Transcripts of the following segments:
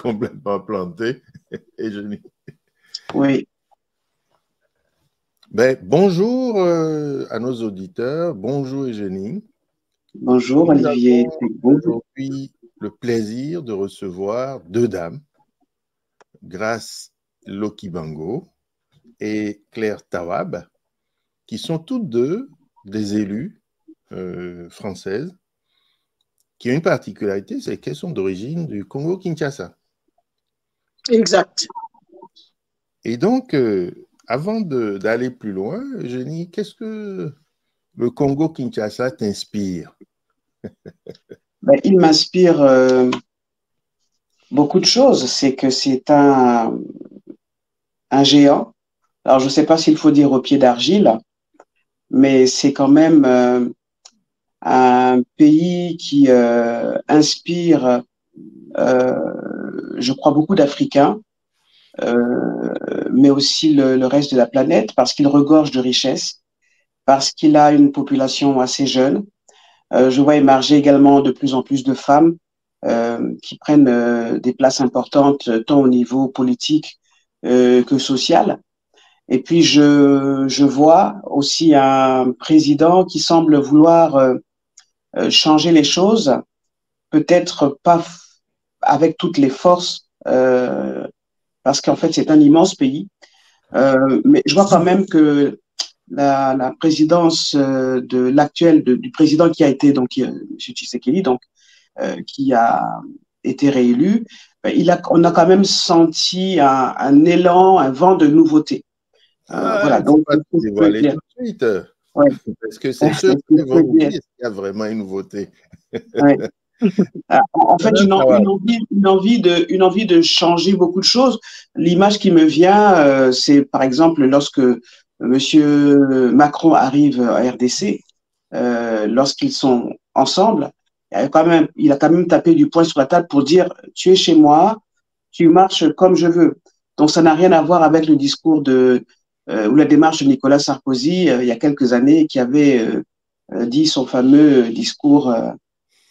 complètement planté. Et je... Oui. Ben, bonjour à nos auditeurs. Bonjour Eugénie. Bonjour Nous Olivier. avons aujourd'hui le plaisir de recevoir deux dames, Grace Lokibango et Claire Tawab, qui sont toutes deux des élus françaises, qui ont une particularité, c'est qu'elles sont d'origine du Congo-Kinshasa. Exact. Et donc, avant d'aller plus loin, Eugénie, qu'est-ce que le Congo-Kinshasa t'inspire? Ben, il m'inspire beaucoup de choses. C'est que c'est un géant. Alors, je ne sais pas s'il faut dire au pied d'argile, mais c'est quand même un pays qui inspire, je crois, beaucoup d'Africains, mais aussi le reste de la planète, parce qu'il regorge de richesses, parce qu'il a une population assez jeune. Je vois émerger également de plus en plus de femmes qui prennent des places importantes, tant au niveau politique que social. Et puis, je vois aussi un président qui semble vouloir changer les choses, peut-être pas avec toutes les forces, parce qu'en fait, c'est un immense pays. Mais je vois quand même que la présidence de l'actuel du président qui a été donc M. Tshisekedi, donc qui a été réélu, on a quand même senti un élan, un vent de nouveauté. Voilà, Il ne faut donc pas tout dévoiler tout de suite, ouais. parce que c'est ceux qui vont vous dire qu'il y a vraiment une nouveauté. Ouais. En fait, une envie de changer beaucoup de choses. L'image qui me vient, c'est par exemple lorsque Monsieur Macron arrive à RDC, lorsqu'ils sont ensemble, il a quand même tapé du poing sur la table pour dire tu es chez moi, tu marches comme je veux. Donc ça n'a rien à voir avec le discours ou la démarche de Nicolas Sarkozy il y a quelques années qui avait dit son fameux discours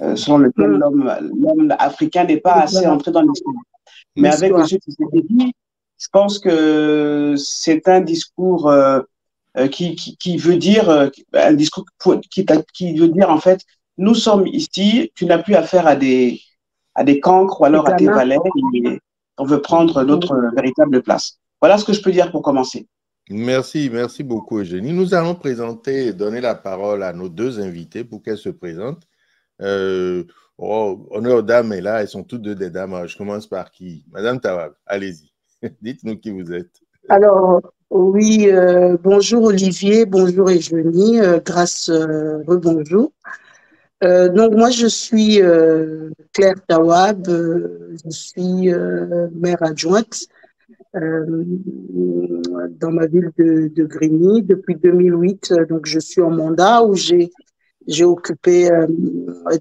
selon lequel l'homme africain n'est pas assez entré dans l'histoire. Mais avec M. Tshisekedi, je pense que c'est un discours qui veut dire un discours qui veut dire en fait nous sommes ici, tu n'as plus affaire à des cancres ou alors à tes valets, et on veut prendre notre véritable place. Voilà ce que je peux dire pour commencer. Merci beaucoup Eugénie. Nous allons présenter et donner la parole à nos deux invités pour qu'elles se présentent. Honneur aux dames, et là, elles sont toutes deux des dames. Je commence par qui? Madame Tawab, allez-y. Dites-nous qui vous êtes. Alors, oui, bonjour Olivier, bonjour Eugénie, Grâce, rebonjour. Donc, moi, je suis Claire Tawab, je suis maire adjointe dans ma ville de Grigny depuis 2008. Donc, je suis en mandat où j'ai occupé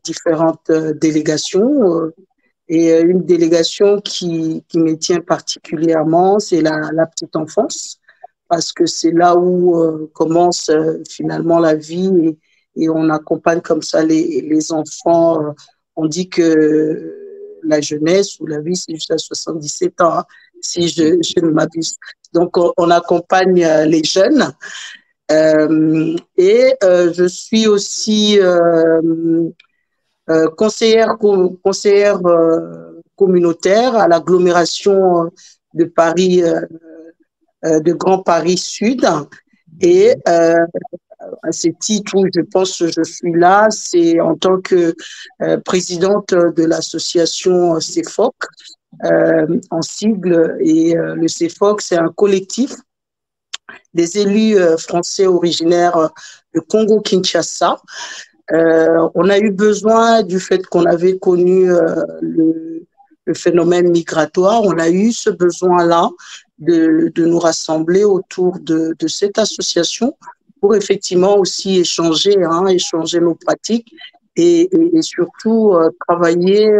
différentes délégations. Et une délégation qui me tient particulièrement, c'est la petite enfance, parce que c'est là où commence finalement la vie et on accompagne comme ça les enfants. On dit que la jeunesse ou la vie, c'est jusqu'à 77 ans, hein, si je ne m'abuse. Donc, on accompagne les jeunes. Je suis aussi conseillère communautaire à l'agglomération de Paris, de Grand Paris Sud. Et à ce titre où je pense que je suis là, c'est en tant que présidente de l'association CEFOC, en sigle. Et le CEFOC, c'est un collectif des élus français originaires de Congo-Kinshasa. On a eu besoin du fait qu'on avait connu le phénomène migratoire, on a eu ce besoin-là de nous rassembler autour de cette association pour effectivement aussi échanger nos pratiques et surtout travailler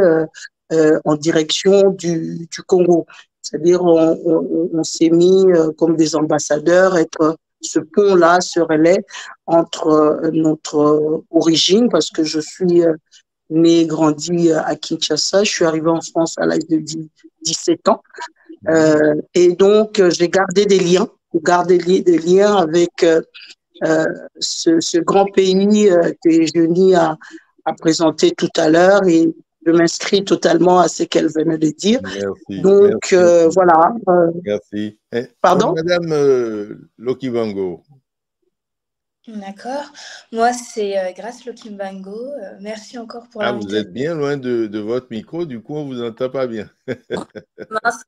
en direction du Congo. C'est-à-dire on s'est mis comme des ambassadeurs, être ce pont-là, ce relais entre notre origine, parce que je suis né et grandi à Kinshasa. Je suis arrivée en France à l'âge de 17 ans. Et donc, j'ai gardé des liens, des liens avec ce grand pays que Jenny a présenté tout à l'heure, et je m'inscris totalement à ce qu'elle venait de dire. Merci. Donc, Merci. voilà. Merci. Pardon? Madame Lokibango. D'accord. Moi, c'est Grace Lokimbango. Merci encore pour l'invitation. Vous êtes bien loin de votre micro, du coup, on ne vous entend pas bien. Mince.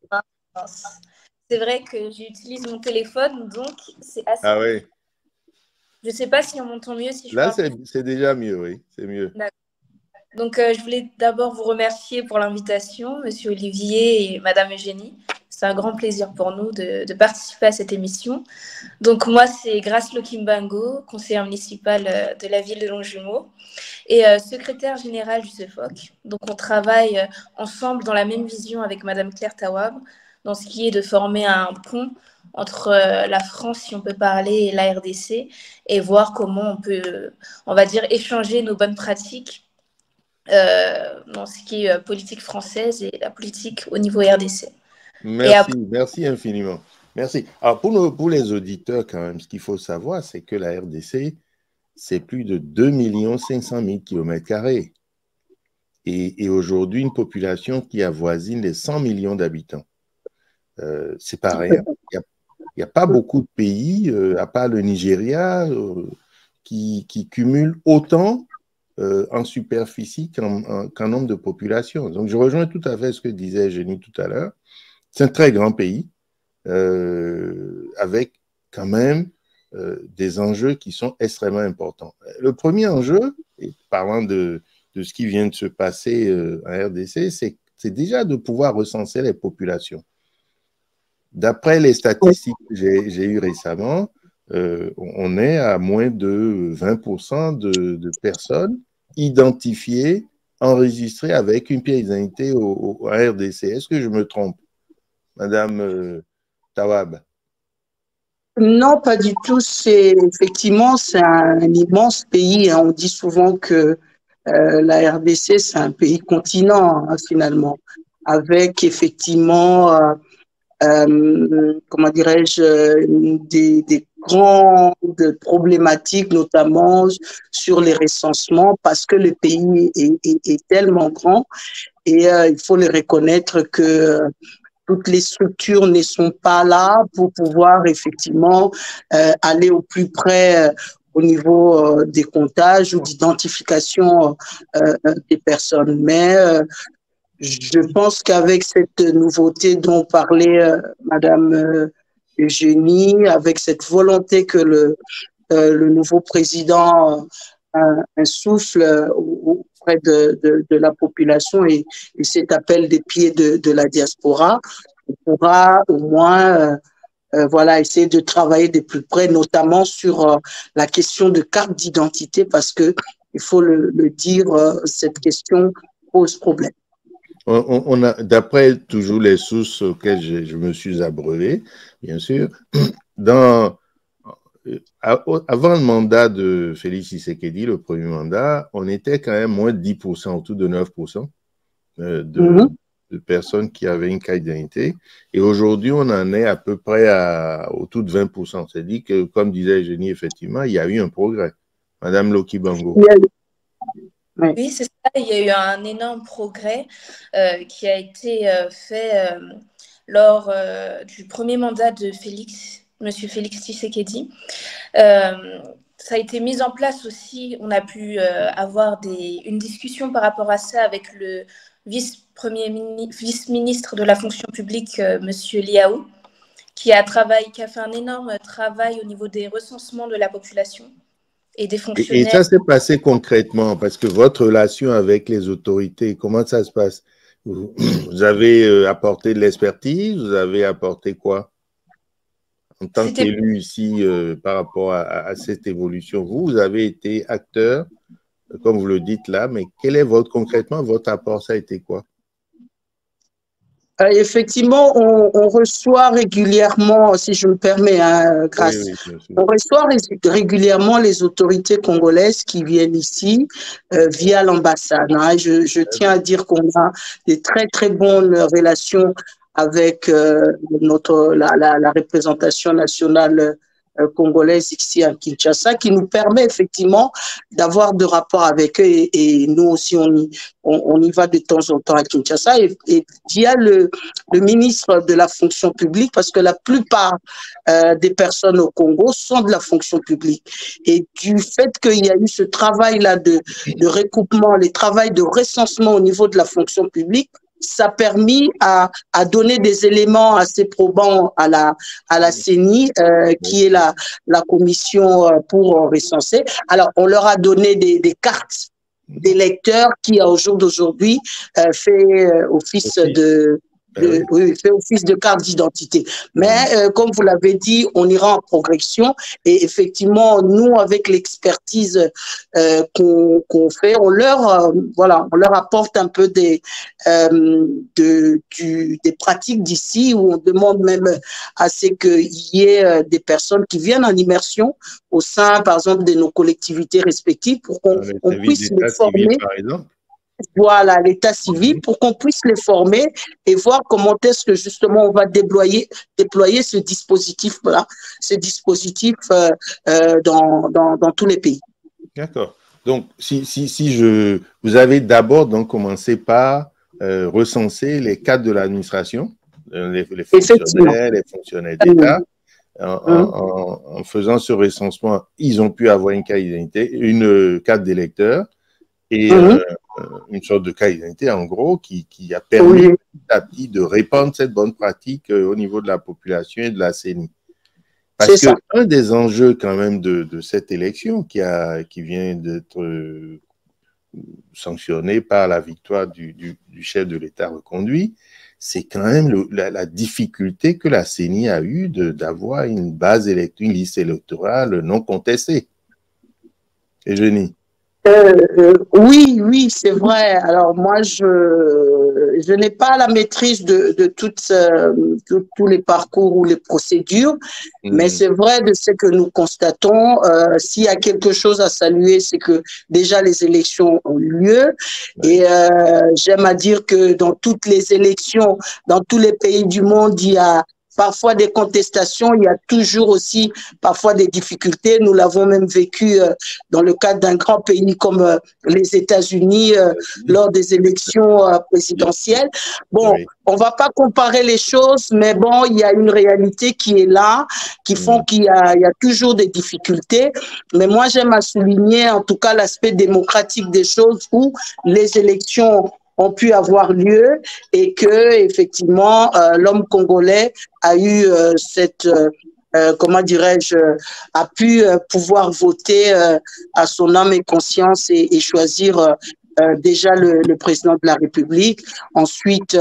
C'est vrai que j'utilise mon téléphone, donc c'est assez... Ah oui. Je ne sais pas si on m'entend mieux. Si là, c'est déjà mieux, oui. C'est mieux. D'accord. Donc, je voulais d'abord vous remercier pour l'invitation, Monsieur Olivier et Madame Eugénie. C'est un grand plaisir pour nous de participer à cette émission. Donc, moi, c'est Grace Lokimbango, conseillère municipale de la ville de Longjumeau et secrétaire générale du CEFOC. Donc, on travaille ensemble dans la même vision avec Madame Claire Tawab, dans ce qui est de former un pont entre la France, si on peut parler, et la RDC, et voir comment on peut, on va dire, échanger nos bonnes pratiques dans ce qui est politique française et la politique au niveau RDC. Merci infiniment. Merci. Alors, pour les auditeurs, quand même, ce qu'il faut savoir, c'est que la RDC, c'est plus de 2 500 000 km². Et aujourd'hui, une population qui avoisine les 100 millions d'habitants. C'est pas rien. Il n'y a pas beaucoup de pays, à part le Nigeria, qui cumulent autant en superficie qu'en nombre de population. Donc, je rejoins tout à fait ce que disait Jenny tout à l'heure. C'est un très grand pays avec quand même des enjeux qui sont extrêmement importants. Le premier enjeu, et parlant de ce qui vient de se passer en RDC, c'est déjà de pouvoir recenser les populations. D'après les statistiques que j'ai eues récemment, on est à moins de 20% de personnes identifiées, enregistrées avec une pièce d'identité au RDC. Est-ce que je me trompe, Madame Tawab? Non, pas du tout. Effectivement, c'est un immense pays. On dit souvent que la RDC, c'est un pays continent, finalement, avec effectivement, comment dirais-je, des grandes problématiques, notamment sur les recensements, parce que le pays est tellement grand, et il faut le reconnaître que toutes les structures ne sont pas là pour pouvoir effectivement aller au plus près au niveau des comptages ou d'identification des personnes. Mais je pense qu'avec cette nouveauté dont parlait Madame Eugénie, avec cette volonté que le nouveau président insouffle auprès de la population et cet appel des pieds de la diaspora, on pourra au moins voilà, essayer de travailler de plus près, notamment sur la question de carte d'identité, parce que il faut le dire, cette question pose problème. On a, d'après toujours les sources auxquelles je me suis abreuvé, bien sûr, avant le mandat de Félix Tshisekedi, le premier mandat, on était quand même moins de 10%, autour de 9% de personnes qui avaient une carte d'identité. Et aujourd'hui, on en est à peu près autour de 20%. C'est-à-dire que, comme disait Jenny, effectivement, il y a eu un progrès. Madame Lokibango. Oui, c'est ça. Il y a eu un énorme progrès qui a été fait lors du premier mandat de Monsieur Félix Tshisekedi. Ça a été mis en place aussi. On a pu avoir une discussion par rapport à ça avec le vice-ministre de la fonction publique, Monsieur Liaou, qui a fait un énorme travail au niveau des recensements de la population. Et des fonctionnaires. Et ça s'est passé concrètement, parce que votre relation avec les autorités, comment ça se passe? Vous avez apporté de l'expertise, vous avez apporté quoi en tant qu'élu ici par rapport à cette évolution? Vous avez été acteur, comme vous le dites là, mais quel est concrètement votre apport? Ça a été quoi? Effectivement, on reçoit régulièrement, si je me permets, hein, Grâce, Oui, bien sûr. on reçoit régulièrement les autorités congolaises qui viennent ici via l'ambassade. Hein. Je tiens à dire qu'on a des très, très bonnes relations avec la représentation nationale congolaise ici à Kinshasa, qui nous permet effectivement d'avoir de rapports avec eux et nous aussi, on y va de temps en temps à Kinshasa et via le ministre de la fonction publique, parce que la plupart des personnes au Congo sont de la fonction publique. Et du fait qu'il y a eu ce travail-là de recoupement, les travaux de recensement au niveau de la fonction publique, ça a permis à donner des éléments assez probants à la CENI, qui est la commission pour recenser. Alors, on leur a donné des cartes d'électeurs qui, au jour d'aujourd'hui, fait office oui, fait office de carte d'identité. Mais comme vous l'avez dit, on ira en progression et effectivement, nous, avec l'expertise qu'on fait, on leur apporte un peu des pratiques d'ici où on demande même à ce qu'il y ait des personnes qui viennent en immersion au sein, par exemple, de nos collectivités respectives pour qu'on puisse les former. Par exemple. Voilà, l'état civil, pour qu'on puisse les former et voir comment est-ce que justement on va déployer ce dispositif-là, dans tous les pays. D'accord. Donc, vous avez d'abord donc commencé par recenser les cadres de l'administration, les fonctionnaires d'État. En faisant ce recensement, ils ont pu avoir une carte d'identité, une carte d'électeur et une sorte de carte d'identité, en gros, qui a permis petit à petit de répandre cette bonne pratique au niveau de la population et de la CENI. Parce que un des enjeux quand même de cette élection qui vient d'être sanctionnée par la victoire du chef de l'État reconduit, c'est quand même la difficulté que la CENI a eue d'avoir une base électorale, une liste électorale non contestée. Et Jenny? Oui, c'est vrai. Alors moi, je n'ai pas la maîtrise de tous les parcours ou les procédures, mais c'est vrai de ce que nous constatons. S'il y a quelque chose à saluer, c'est que déjà les élections ont eu lieu. Et j'aime à dire que dans toutes les élections, dans tous les pays du monde, il y a parfois des contestations, il y a toujours aussi parfois des difficultés. Nous l'avons même vécu dans le cadre d'un grand pays comme les États-Unis lors des élections présidentielles. Bon, on va pas comparer les choses, mais bon, il y a une réalité qui est là, qui font qu'il y a toujours des difficultés. Mais moi, j'aime à souligner en tout cas l'aspect démocratique des choses où les élections ont pu avoir lieu et que effectivement l'homme congolais a eu comment dirais-je, a pu pouvoir voter à son âme et conscience et choisir déjà le président de la République, ensuite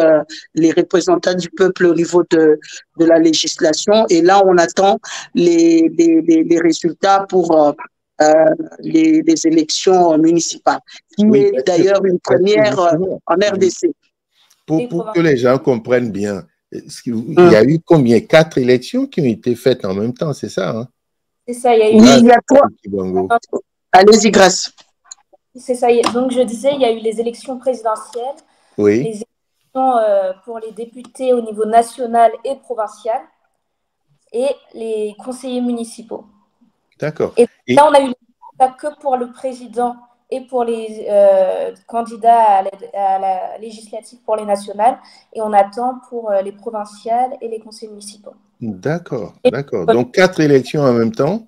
les représentants du peuple au niveau de la législation, et là on attend les résultats pour les élections municipales, qui est d'ailleurs une première en RDC. Pour que les gens comprennent bien, il y a eu combien? 4 élections qui ont été faites en même temps, c'est ça, hein? C'est ça, il y a eu... Oui, il y a 3. Allez-y, Grâce. C'est ça, donc je disais, il y a eu les élections présidentielles, les élections pour les députés au niveau national et provincial, et les conseillers municipaux. D'accord. Et là, on a eu pas que pour le président et pour les candidats à la législative pour les nationales, et on attend pour les provinciales et les conseils municipaux. D'accord, d'accord. Donc 4 élections en même temps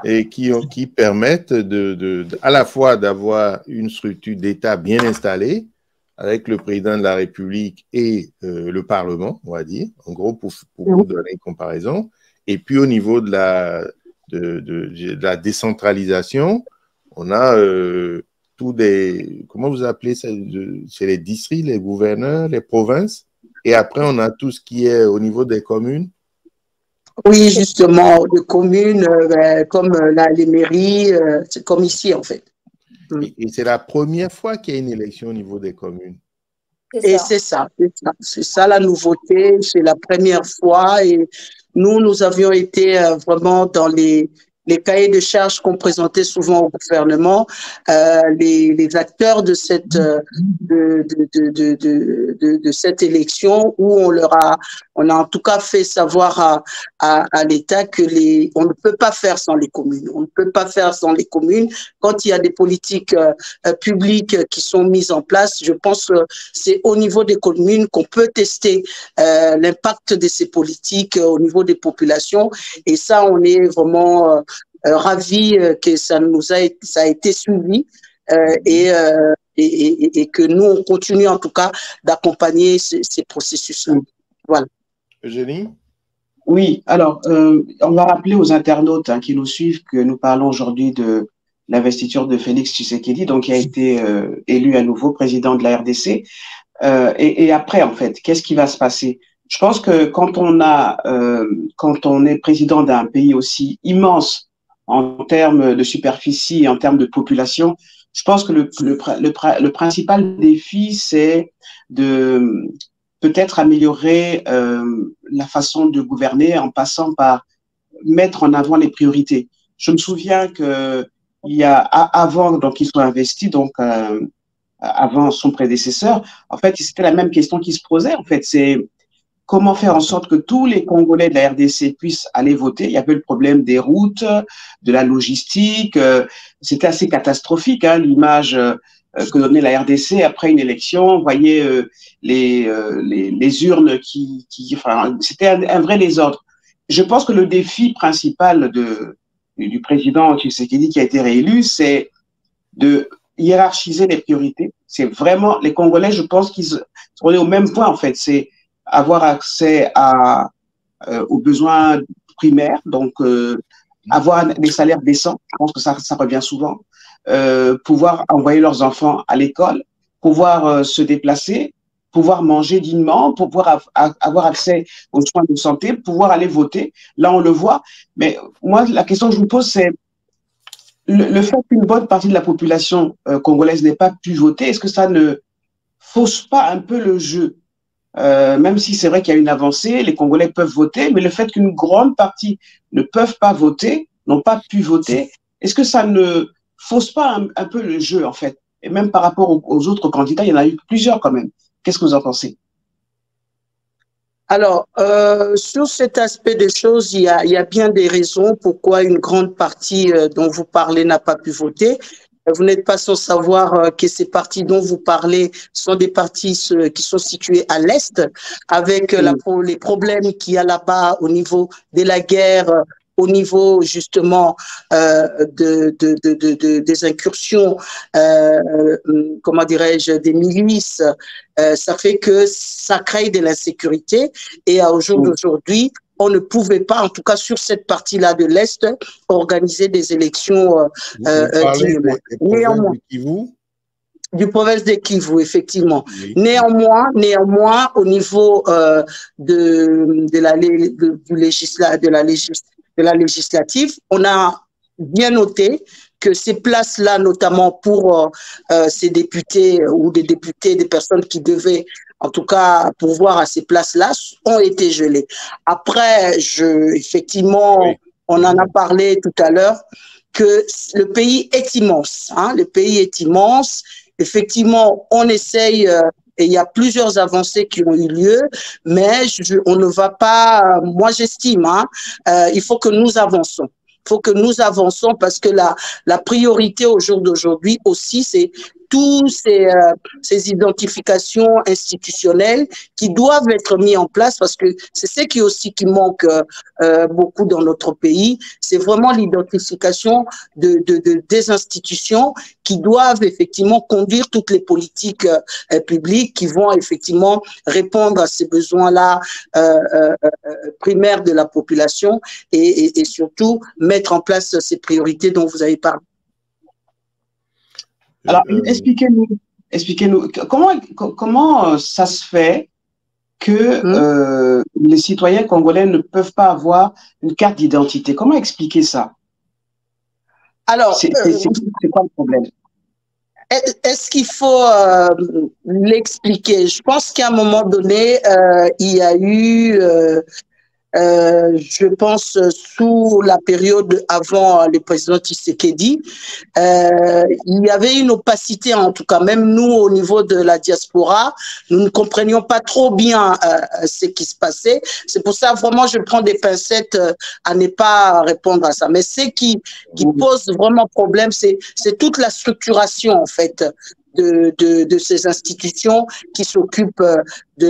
et qui permettent à la fois d'avoir une structure d'État bien installée avec le président de la République et le Parlement, on va dire, en gros, pour vous donner une comparaison. Et puis au niveau de la décentralisation, on a tous des, comment vous appelez ça? C'est les districts, les gouverneurs, les provinces. Et après, on a tout ce qui est au niveau des communes. Oui, justement, des communes comme les mairies, c'est comme ici, en fait. Et c'est la première fois qu'il y a une élection au niveau des communes. Et c'est ça, c'est ça la nouveauté, c'est la première fois. Et nous avions été vraiment dans les cahiers de charges qu'on présentait souvent au gouvernement, les acteurs de cette de cette élection, où on a en tout cas fait savoir à l'État que on ne peut pas faire sans les communes. On ne peut pas faire sans les communes. Quand il y a des politiques publiques qui sont mises en place, je pense que c'est au niveau des communes qu'on peut tester l'impact de ces politiques au niveau des populations. Et ça, on est vraiment ravis que ça a été suivi et que nous, on continue en tout cas d'accompagner ces processus-là. Voilà. Eugénie? Oui, alors, on va rappeler aux internautes qui nous suivent que nous parlons aujourd'hui de l'investiture de Félix Tshisekedi, donc qui a été élu à nouveau président de la RDC. Et après, en fait, qu'est-ce qui va se passer? Je pense que quand on est président d'un pays aussi immense en termes de superficie et en termes de population, je pense que le principal défi, c'est de peut-être améliorer la façon de gouverner en passant par mettre en avant les priorités. Je me souviens que avant donc qu'il soit investi, donc avant son prédécesseur, en fait, c'était la même question qui se posait. En fait, c'est comment faire en sorte que tous les Congolais de la RDC puissent aller voter. Il y avait le problème des routes, de la logistique. C'était assez catastrophique, l'image que donnait la RDC après une élection. Vous voyez les urnes enfin, c'était un vrai désordre. Je pense que le défi principal du président Tshisekedi qui a été réélu, c'est de hiérarchiser les priorités. C'est vraiment, les Congolais, je pense qu'on est au même point, en fait. C'est avoir accès aux besoins primaires, donc avoir des salaires décents, je pense que ça revient souvent, pouvoir envoyer leurs enfants à l'école, pouvoir se déplacer, pouvoir manger dignement, pouvoir avoir accès aux soins de santé, pouvoir aller voter. Là, on le voit. Mais moi, la question que je vous pose, c'est le fait qu'une bonne partie de la population congolaise n'ait pas pu voter, est-ce que ça ne fausse pas un peu le jeu? Même si c'est vrai qu'il y a une avancée, les Congolais peuvent voter, mais le fait qu'une grande partie ne peuvent pas voter, n'ont pas pu voter, est-ce que ça ne fausse pas un peu le jeu, en fait? Et même par rapport aux autres candidats, il y en a eu plusieurs quand même. Qu'est-ce que vous en pensez? Alors, sur cet aspect des choses, il y a bien des raisons pourquoi une grande partie dont vous parlez n'a pas pu voter. Vous n'êtes pas sans savoir que ces partis dont vous parlez sont des partis qui sont situés à l'Est, avec les problèmes qu'il y a là-bas au niveau de la guerre, au niveau justement des incursions, comment dirais-je, des milices. Ça fait que ça crée de l'insécurité. Et au jour d'aujourd'hui, on ne pouvait pas, en tout cas sur cette partie-là de l'Est, organiser des élections dignement. Néanmoins, du province de Kivu, effectivement. Oui. Néanmoins, au niveau de la législative, on a bien noté que ces places-là, notamment pour ces députés ou des députés, des personnes qui devaient en tout cas pourvoir à ces places-là, ont été gelées. Après, effectivement, oui. On en a parlé tout à l'heure, que le pays est immense. Le pays est immense. Effectivement, on essaye, et il y a plusieurs avancées qui ont eu lieu, mais on ne va pas, moi j'estime, il faut que nous avançons. Il faut que nous avançons parce que la priorité au jour d'aujourd'hui aussi, c'est tous ces identifications institutionnelles qui doivent être mises en place parce que c'est ce qui manque beaucoup dans notre pays. C'est vraiment l'identification des institutions qui doivent effectivement conduire toutes les politiques publiques qui vont effectivement répondre à ces besoins-là primaires de la population et surtout mettre en place ces priorités dont vous avez parlé. Alors, expliquez-nous, comment ça se fait que les citoyens congolais ne peuvent pas avoir une carte d'identité? Comment expliquer ça? Alors, c'est quoi le problème? est-ce qu'il faut l'expliquer? Je pense qu'à un moment donné, il y a eu, je pense, sous la période avant le président Tshisekedi, il y avait une opacité, en tout cas, même nous, au niveau de la diaspora, nous ne comprenions pas trop bien ce qui se passait. C'est pour ça, vraiment, je prends des pincettes à ne pas répondre à ça. Mais ce qui pose vraiment problème, c'est toute la structuration, en fait, de ces institutions qui s'occupent de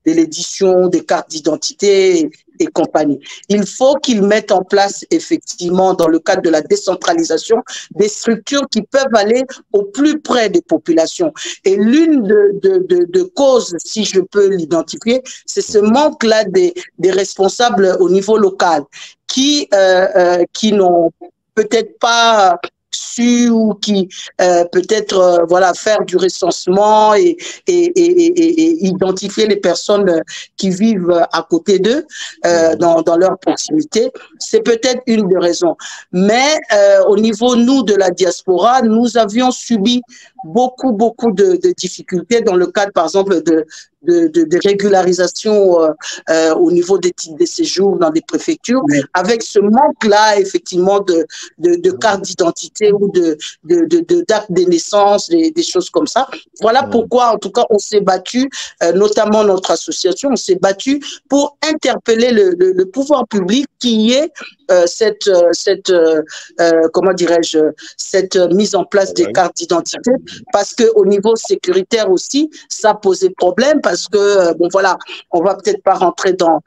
l'édition des cartes d'identité et compagnie. Il faut qu'ils mettent en place effectivement, dans le cadre de la décentralisation, des structures qui peuvent aller au plus près des populations. Et l'une de causes, si je peux l'identifier, c'est ce manque-là des responsables au niveau local qui n'ont peut-être pas su ou qui peut-être voilà, faire du recensement et identifier les personnes qui vivent à côté d'eux dans leur proximité. C'est peut-être une des raisons. Mais au niveau, nous, de la diaspora, nous avions subi beaucoup de difficultés dans le cadre, par exemple, de régularisation au niveau des titres de séjour dans des préfectures, avec ce manque-là, effectivement, de cartes d'identité ou de date de naissance, des choses comme ça. Voilà pourquoi, en tout cas, on s'est battu, notamment notre association, on s'est battu pour interpeller le pouvoir public qui est comment dirais-je, cette mise en place des cartes d'identité, parce qu'au niveau sécuritaire aussi, ça posait problème, parce que, bon voilà, on va peut-être pas rentrer dans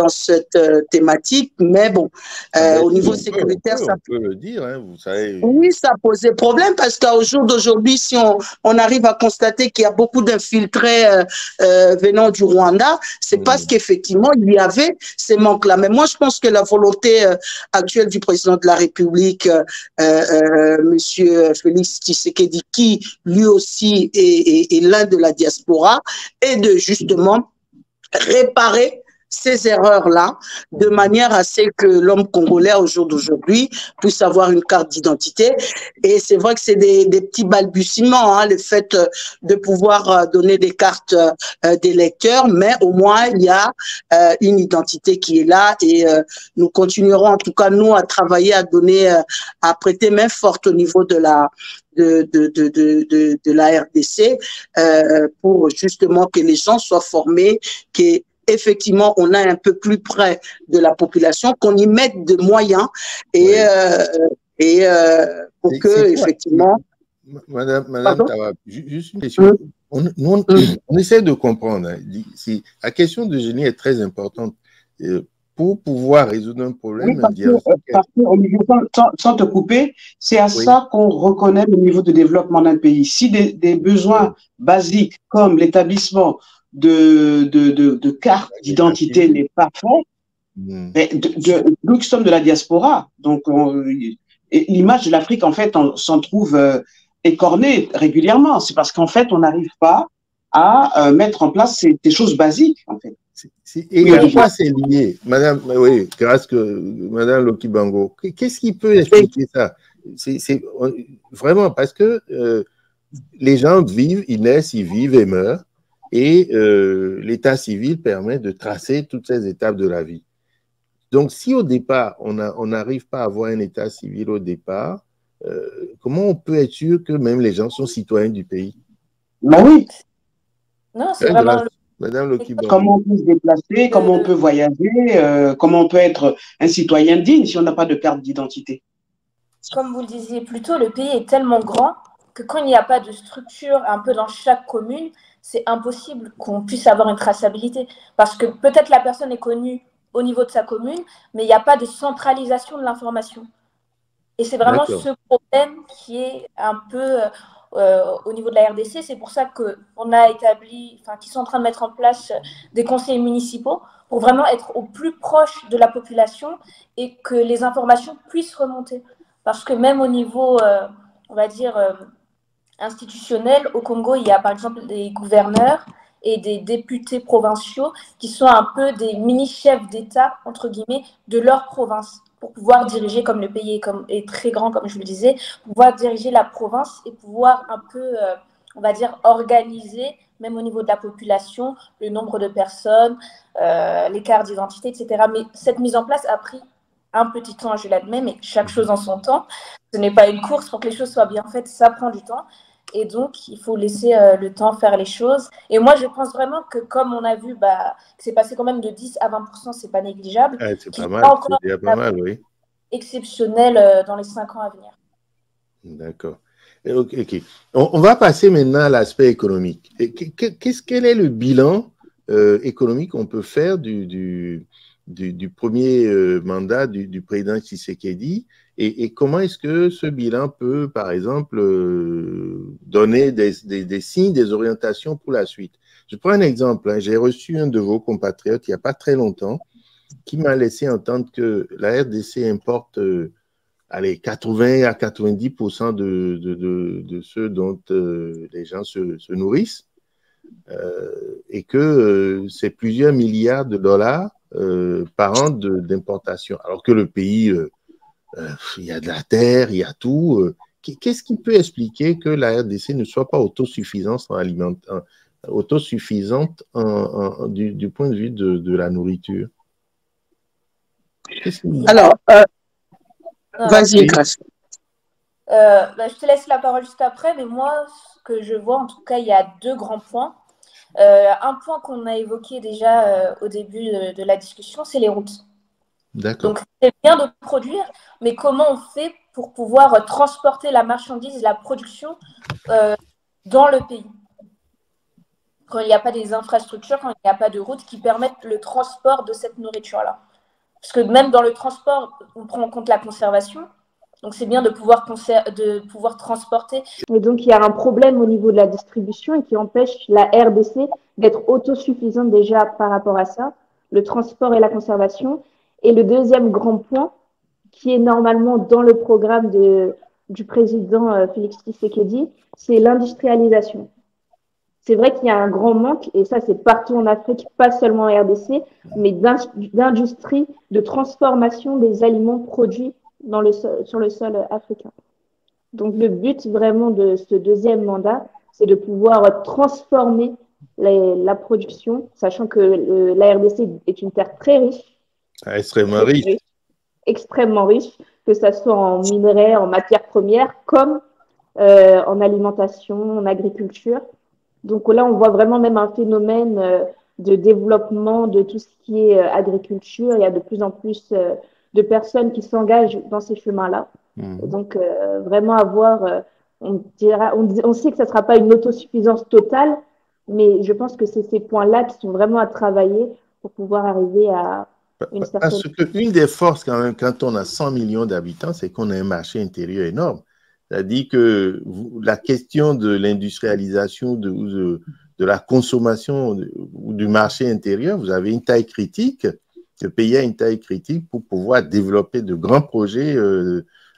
cette thématique, mais bon, au niveau sécuritaire, ça peut le dire, hein, vous savez. Oui, ça posait problème, parce qu'au jour d'aujourd'hui, si on arrive à constater qu'il y a beaucoup d'infiltrés venant du Rwanda, c'est parce qu'effectivement, il y avait ces manques-là. Mais moi, je pense que la volonté actuelle du président de la République, Monsieur Félix Tshisekedi, qui lui aussi est l'un de la diaspora, est de justement réparer ces erreurs-là, de manière à ce que l'homme congolais, au jour d'aujourd'hui, puisse avoir une carte d'identité. Et c'est vrai que c'est des petits balbutiements, hein, le fait de pouvoir donner des cartes d'électeurs, mais au moins, il y a une identité qui est là, et nous continuerons, en tout cas, nous, à travailler, à donner, à prêter main forte au niveau de la RDC, pour justement que les gens soient formés, qu'effectivement on a un peu plus près de la population, qu'on y mette de moyens pour que effectivement. Madame Tawab, juste une question. On essaie de comprendre. Hein. La question de Génie est très importante. Pour pouvoir résoudre un problème. Oui, sans te couper, c'est à ça qu'on reconnaît le niveau de développement d'un pays. Si des besoins basiques comme l'établissement de cartes d'identité n'est pas fait, nous qui sommes de la diaspora, donc l'image de l'Afrique, en fait, on s'en trouve écornée régulièrement. C'est parce qu'en fait, on n'arrive pas à mettre en place des choses basiques, en fait. Et à quoi c'est lié, Madame, oui, grâce que Madame Lokibango, qu'est-ce qui peut expliquer ça? C'est vraiment parce que les gens vivent, ils naissent, ils vivent et meurent, et l'état civil permet de tracer toutes ces étapes de la vie. Donc, si au départ, on n'arrive pas à avoir un état civil au départ, comment on peut être sûr que même les gens sont citoyens du pays? Ben oui. Non, c'est vraiment... Madame Lokibango. Comment on peut se déplacer, comment on peut voyager, comment on peut être un citoyen digne si on n'a pas de carte d'identité? Comme vous le disiez plus tôt, le pays est tellement grand que quand il n'y a pas de structure un peu dans chaque commune, c'est impossible qu'on puisse avoir une traçabilité. Parce que peut-être la personne est connue au niveau de sa commune, mais il n'y a pas de centralisation de l'information. Et c'est vraiment ce problème qui est un peu... au niveau de la RDC, c'est pour ça qu'on a établi, qu'ils sont en train de mettre en place des conseillers municipaux pour vraiment être au plus proche de la population et que les informations puissent remonter. Parce que même au niveau, on va dire, institutionnel, au Congo, il y a par exemple des gouverneurs et des députés provinciaux qui sont un peu des mini-chefs d'État, entre guillemets, de leur province. pour pouvoir diriger, comme le pays est très grand, comme je le disais, pouvoir diriger la province et pouvoir un peu, on va dire, organiser, même au niveau de la population, le nombre de personnes, les cartes d'identité, etc. Mais cette mise en place a pris un petit temps, je l'admets, mais chaque chose en son temps. Ce n'est pas une course pour que les choses soient bien faites, ça prend du temps. Et donc, il faut laisser le temps faire les choses. Et moi, je pense vraiment que comme on a vu, que c'est passé quand même de 10 à 20%, c'est pas négligeable. C'est pas mal, c'est déjà pas mal, oui. Exceptionnel dans les 5 ans à venir. D'accord. Ok. On va passer maintenant à l'aspect économique. Quel est le bilan économique qu'on peut faire du premier mandat du président Tshisekedi et comment est-ce que ce bilan peut, par exemple, donner des signes, des orientations pour la suite? Je prends un exemple. Hein. J'ai reçu un de vos compatriotes il n'y a pas très longtemps qui m'a laissé entendre que la RDC importe 80 à 90% de ceux dont les gens se nourrissent et que c'est plusieurs milliards de dollars par an d'importation. Alors que le pays, il y a de la terre, il y a tout. Qu'est-ce qui peut expliquer que la RDC ne soit pas autosuffisante du point de vue de la nourriture? Alors, vas-y, Grâce. Je te laisse la parole juste après, mais moi, ce que je vois, en tout cas, il y a 2 grands points. Un point qu'on a évoqué déjà au début de la discussion, c'est les routes. D'accord. Donc, c'est bien de produire, mais comment on fait pour pouvoir transporter la marchandise, la production dans le pays? Quand il n'y a pas des infrastructures, quand il n'y a pas de routes qui permettent le transport de cette nourriture-là. Parce que même dans le transport, on prend en compte la conservation. Donc, c'est bien de pouvoir transporter. Et donc, il y a un problème au niveau de la distribution et qui empêche la RDC d'être autosuffisante déjà par rapport à ça, le transport et la conservation. Et le deuxième grand point, qui est normalement dans le programme du président Félix Tshisekedi, c'est l'industrialisation. C'est vrai qu'il y a un grand manque, et ça c'est partout en Afrique, pas seulement en RDC, mais d'industrie, de transformation des aliments produits sur le sol africain. Donc le but vraiment de ce deuxième mandat, c'est de pouvoir transformer la production, sachant que la RDC est une terre très riche. Extrêmement riche. Extrêmement riche, que ce soit en minerais, en matières premières, comme en alimentation, en agriculture. Donc là, on voit vraiment même un phénomène de développement de tout ce qui est agriculture. Il y a de plus en plus de personnes qui s'engagent dans ces chemins-là. Donc, vraiment avoir, on sait que ça ne sera pas une autosuffisance totale, mais je pense que c'est ces points-là qui sont vraiment à travailler pour pouvoir arriver à une certaine... Parce qu'une des forces, quand même, quand on a 100 millions d'habitants, c'est qu'on a un marché intérieur énorme. C'est-à-dire que la question de l'industrialisation, de la consommation ou du marché intérieur, vous avez une taille critique, le pays a une taille critique pour pouvoir développer de grands projets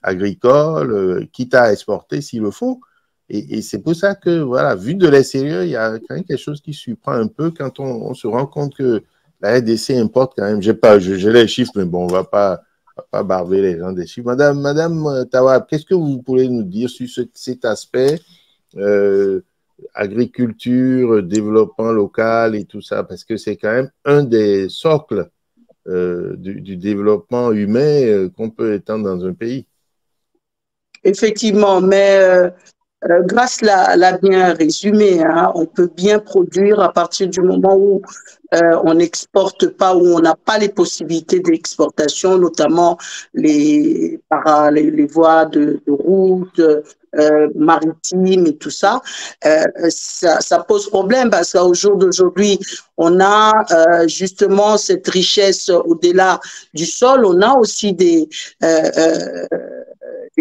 agricoles, quitte à exporter s'il le faut. Et c'est pour ça que, voilà, vu de l'extérieur, il y a quand même quelque chose qui surprend un peu quand on se rend compte que la RDC importe quand même. J'ai les chiffres, mais bon, on ne va pas barber les gens des chiffres. Madame Tawab, qu'est-ce que vous pourrez nous dire sur cet aspect agriculture, développement local et tout ça? Parce que c'est quand même un des socles du développement humain qu'on peut étendre dans un pays. Effectivement, mais Grâce l'a bien résumé, hein, on peut bien produire à partir du moment où on n'exporte pas, où on n'a pas les possibilités d'exportation, notamment par les voies de route, maritimes et tout ça. Ça pose problème parce qu'au jour d'aujourd'hui, on a justement cette richesse au-delà du sol. On a aussi des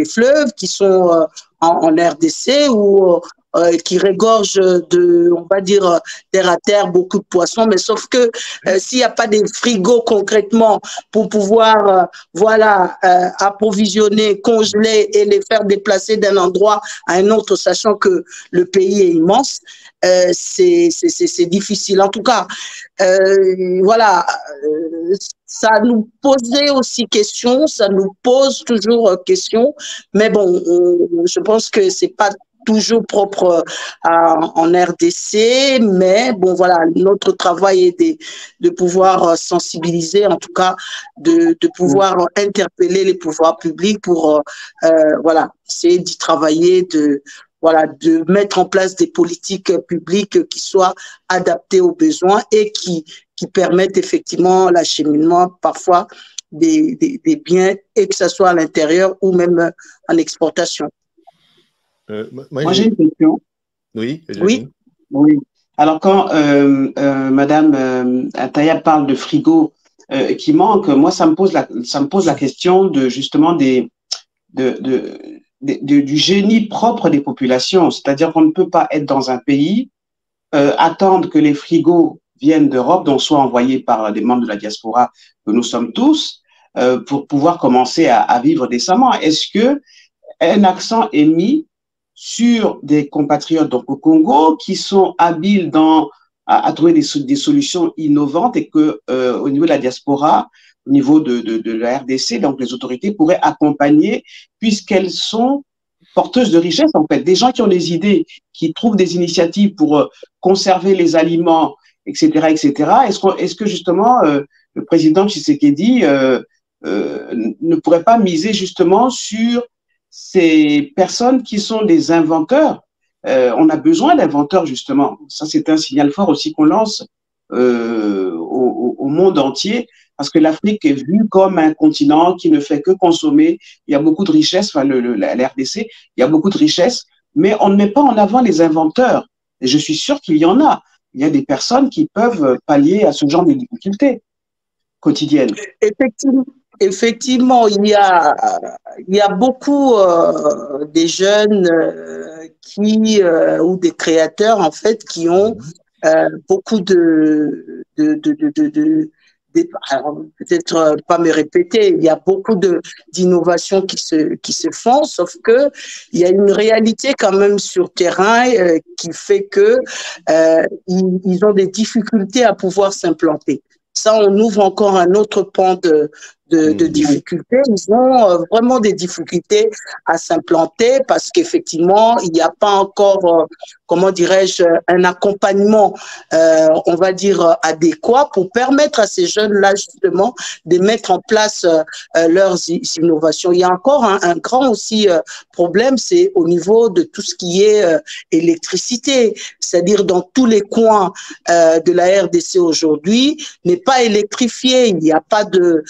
fleuves qui sont en RDC ou qui regorgent on va dire, terre à terre, beaucoup de poissons, mais sauf que s'il n'y a pas des frigos concrètement pour pouvoir, approvisionner, congeler et les faire déplacer d'un endroit à un autre, sachant que le pays est immense, c'est difficile. En tout cas, cas, voilà, ça nous posait aussi question, ça nous pose toujours question, mais bon, je pense que c'est pas toujours propre en RDC, mais bon, voilà, notre travail est de pouvoir sensibiliser, en tout cas, de pouvoir interpeller les pouvoirs publics pour, voilà, essayer d'y travailler, voilà, de mettre en place des politiques publiques qui soient adaptées aux besoins et qui permettent effectivement l'acheminement parfois des biens, et que ce soit à l'intérieur ou même en exportation. Moi, j'ai une question. Oui, oui. Oui. Alors, quand Madame Ataya parle de frigo qui manque, moi, ça me pose la question de justement du génie propre des populations. C'est-à-dire qu'on ne peut pas être dans un pays, attendre que les frigos viennent d'Europe, donc soit envoyés par des membres de la diaspora que nous sommes tous, pour pouvoir commencer à vivre décemment. Est-ce que un accent est mis sur des compatriotes donc au Congo qui sont habiles à trouver des solutions innovantes et que au niveau de la diaspora, au niveau de la RDC, donc les autorités pourraient accompagner puisqu'elles sont porteuses de richesse en fait, des gens qui ont des idées, qui trouvent des initiatives pour conserver les aliments, etc., etc. Est-ce que justement le président Tshisekedi ne pourrait pas miser justement sur ces personnes qui sont des inventeurs? On a besoin d'inventeurs, justement. Ça, c'est un signal fort aussi qu'on lance au monde entier, parce que l'Afrique est vue comme un continent qui ne fait que consommer. Il y a beaucoup de richesses, enfin, la RDC, il y a beaucoup de richesses, mais on ne met pas en avant les inventeurs. Et je suis sûr qu'il y en a. Il y a des personnes qui peuvent pallier à ce genre de difficultés quotidiennes. Effectivement, il y a beaucoup des jeunes ou des créateurs en fait qui ont beaucoup alors, peut-être pas me répéter, il y a beaucoup d'innovations qui se font, sauf que il y a une réalité quand même sur terrain qui fait que ils ont des difficultés à pouvoir s'implanter. Ça, on ouvre encore un autre pan de difficultés. Ils ont vraiment des difficultés à s'implanter parce qu'effectivement, il n'y a pas encore, comment dirais-je, un accompagnement, on va dire, adéquat pour permettre à ces jeunes-là, justement, de mettre en place leurs innovations. Il y a encore un grand aussi problème, c'est au niveau de tout ce qui est électricité, c'est-à-dire dans tous les coins de la RDC aujourd'hui, n'est pas électrifié, il n'y a pas de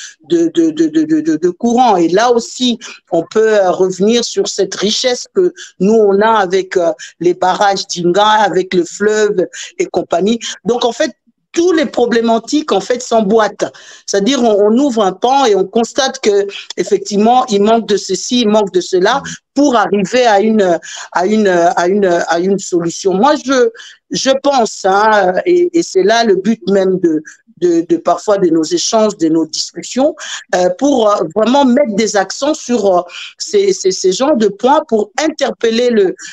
courant. Et là aussi, on peut revenir sur cette richesse que nous, on a avec les barrages d'Inga, avec le fleuve et compagnie. Donc, en fait, tous les problématiques en fait s'emboîtent. C'est-à-dire on ouvre un pan et on constate que effectivement il manque de ceci, il manque de cela pour arriver à une solution. Moi je pense et c'est là le but même de parfois de nos échanges, de nos discussions, pour vraiment mettre des accents sur ces genres de points pour interpeller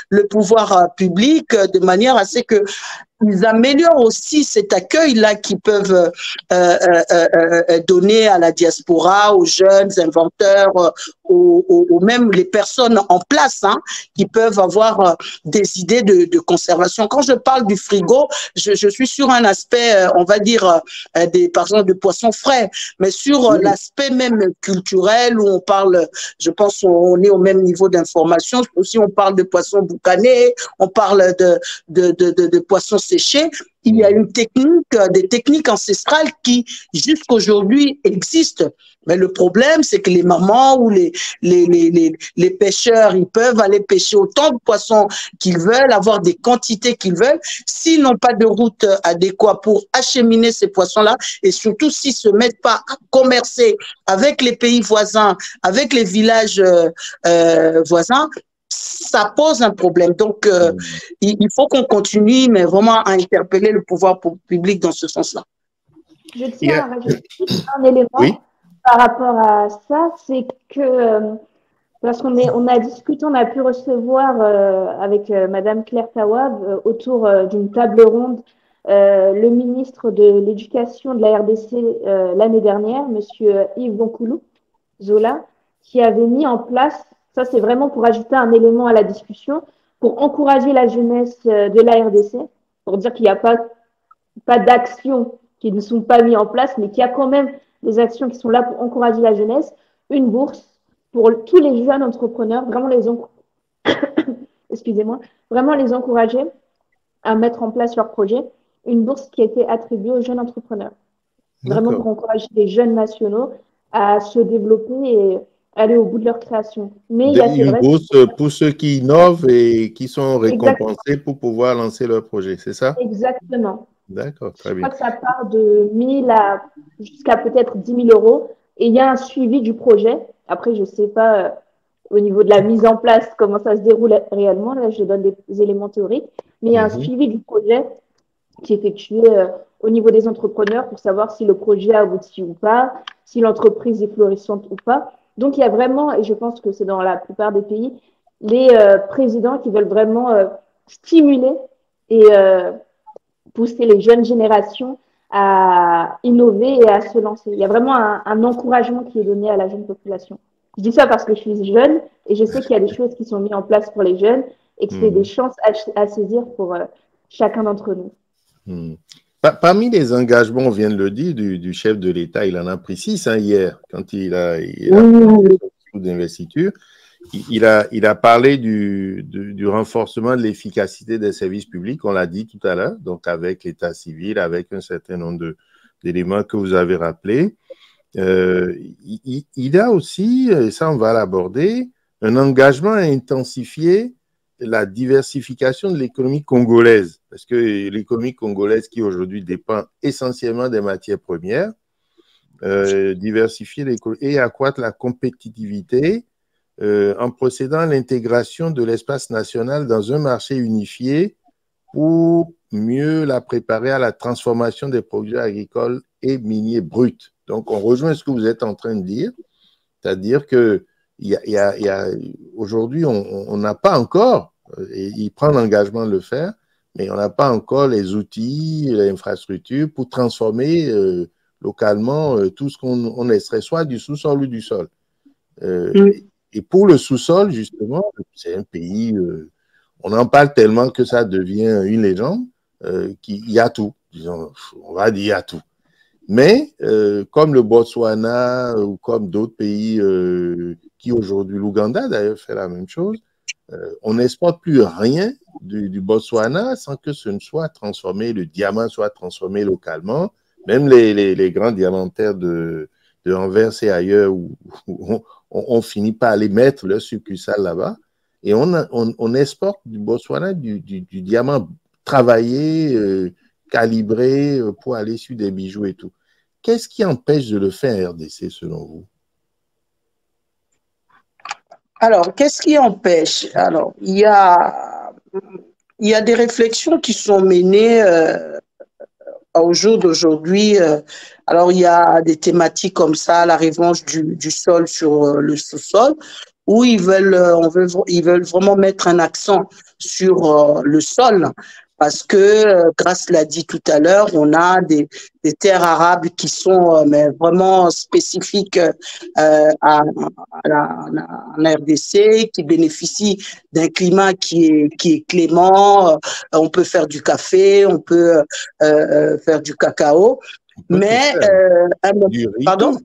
le pouvoir public de manière à ce que ils améliorent aussi cet accueil-là qu'ils peuvent donner à la diaspora, aux jeunes inventeurs, aux même les personnes en place qui peuvent avoir des idées de conservation. Quand je parle du frigo, je suis sur un aspect, on va dire, par exemple, de poissons frais, mais sur l'aspect même culturel où on parle, je pense on est au même niveau d'information. Aussi, on parle de poissons boucanés, on parle de poissons séchés. Il y a des techniques ancestrales qui, jusqu'aujourd'hui, existent. Mais le problème, c'est que les mamans ou les pêcheurs, ils peuvent aller pêcher autant de poissons qu'ils veulent, avoir des quantités qu'ils veulent, s'ils n'ont pas de route adéquate pour acheminer ces poissons-là, et surtout s'ils ne se mettent pas à commercer avec les pays voisins, avec les villages voisins, ça pose un problème. Donc, il faut qu'on continue, mais vraiment à interpeller le pouvoir public dans ce sens-là. Je tiens à rajouter un élément par rapport à ça, c'est que lorsqu'on a discuté, on a pu recevoir avec Madame Claire Tawab autour d'une table ronde le ministre de l'Éducation de la RDC l'année dernière, Monsieur Yves Bonkoulou Zola, qui avait mis en place, ça c'est vraiment pour ajouter un élément à la discussion, pour encourager la jeunesse de la RDC, pour dire qu'il n'y a pas d'actions qui ne sont pas mises en place, mais qu'il y a quand même des actions qui sont là pour encourager la jeunesse, une bourse pour tous les jeunes entrepreneurs, vraiment excusez-moi, vraiment les encourager à mettre en place leur projet, une bourse qui a été attribuée aux jeunes entrepreneurs, vraiment pour encourager les jeunes nationaux à se développer et aller au bout de leur création. Mais il y a une bourse pour ceux qui innovent et qui sont récompensés pour pouvoir lancer leur projet, c'est ça? Exactement. D'accord, très bien. Je crois que ça part de 1 000 jusqu'à peut-être 10 000 euros. Et il y a un suivi du projet. Après, je ne sais pas au niveau de la mise en place comment ça se déroule réellement. Là, je donne des éléments théoriques. Mais il y a un suivi du projet qui est effectué au niveau des entrepreneurs pour savoir si le projet aboutit ou pas, si l'entreprise est florissante ou pas. Donc, il y a vraiment, et je pense que c'est dans la plupart des pays, les présidents qui veulent vraiment stimuler et pousser les jeunes générations à innover et à se lancer. Il y a vraiment un encouragement qui est donné à la jeune population. Je dis ça parce que je suis jeune et je sais qu'il y a des choses qui sont mises en place pour les jeunes et que c'est des chances à saisir pour chacun d'entre nous. Parmi les engagements, on vient de le dire, du chef de l'État, il en a pris 6 hier, quand il a pris son d'investiture. Il a parlé du renforcement de l'efficacité des services publics, on l'a dit tout à l'heure, donc avec l'état civil, avec un certain nombre d'éléments que vous avez rappelés. Il a aussi, et ça on va l'aborder, un engagement à intensifier la diversification de l'économie congolaise, parce que l'économie congolaise qui aujourd'hui dépend essentiellement des matières premières, diversifier et accroître la compétitivité en procédant à l'intégration de l'espace national dans un marché unifié pour mieux la préparer à la transformation des produits agricoles et miniers bruts. Donc, on rejoint ce que vous êtes en train de dire, c'est-à-dire que aujourd'hui, on n'a pas encore, et il prend l'engagement de le faire, mais on n'a pas encore les outils, l'infrastructure pour transformer localement tout ce qu'on extrait, soit du sous-sol ou du sol. Et pour le sous-sol, justement, c'est un pays, on en parle tellement que ça devient une légende, qu'il y a tout, disons, on va dire il y a tout. Mais comme le Botswana ou comme d'autres pays qui aujourd'hui, l'Ouganda d'ailleurs fait la même chose, on n'exporte plus rien du Botswana sans que ce ne soit transformé, le diamant soit transformé localement. Même les grands diamantaires de Anvers et ailleurs où on finit par aller mettre leur succursale là-bas. Et on exporte du Botswana du diamant travaillé, calibré pour aller sur des bijoux et tout. Qu'est-ce qui empêche de le faire en RDC selon vous? Alors, qu'est-ce qui empêche? Alors, il y a des réflexions qui sont menées au jour d'aujourd'hui. Alors, il y a des thématiques comme ça, la revanche du sol sur le sous-sol, où ils veulent vraiment mettre un accent sur le sol. Parce que, Grâce l'a dit tout à l'heure, on a des terres arables qui sont mais vraiment spécifiques en RDC, qui bénéficient d'un climat qui est clément. On peut faire du café, on peut faire du cacao, mais du riz, pardon,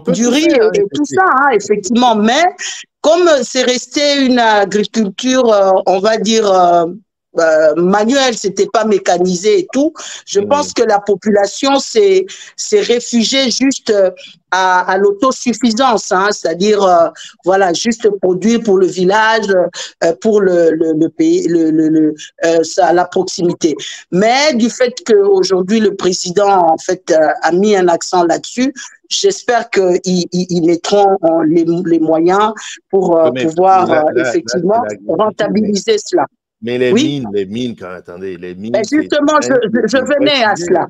du riz et tout ça, hein, effectivement. Mais comme c'est resté une agriculture, on va dire manuel, c'était pas mécanisé et tout. Je pense que la population s'est réfugiée juste à l'autosuffisance, hein, c'est-à-dire voilà, juste produire pour le village, pour le pays, la proximité. Mais du fait qu'aujourd'hui le président en fait a mis un accent là-dessus, j'espère qu'ils mettront les moyens pour pouvoir effectivement rentabiliser cela. Mais les mines, quand attendez, les mines. Ben justement, je venais à cela.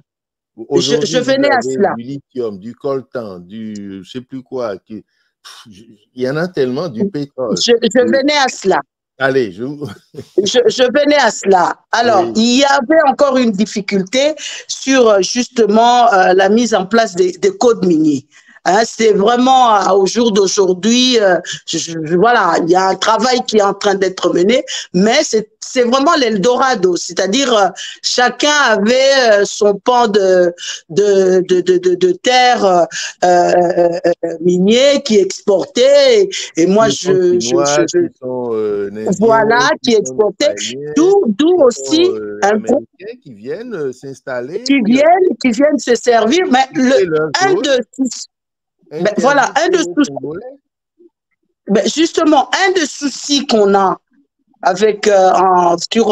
Je venais à cela. Du lithium, du coltan, je sais plus quoi. Il y en a tellement, du pétrole. Je venais à cela. Allez, je venais à cela. Alors, oui. il y avait encore une difficulté sur justement la mise en place des codes miniers. Hein, c'est vraiment au jour d'aujourd'hui, voilà, il y a un travail qui est en train d'être mené, mais c'est vraiment l'Eldorado, c'est-à-dire chacun avait son pan de terre minier qui exportait, et moi voilà, qui exportait, d'où aussi un groupe qui viennent s'installer, qui viennent se servir, mais voilà, justement, un des soucis qu'on a avec sur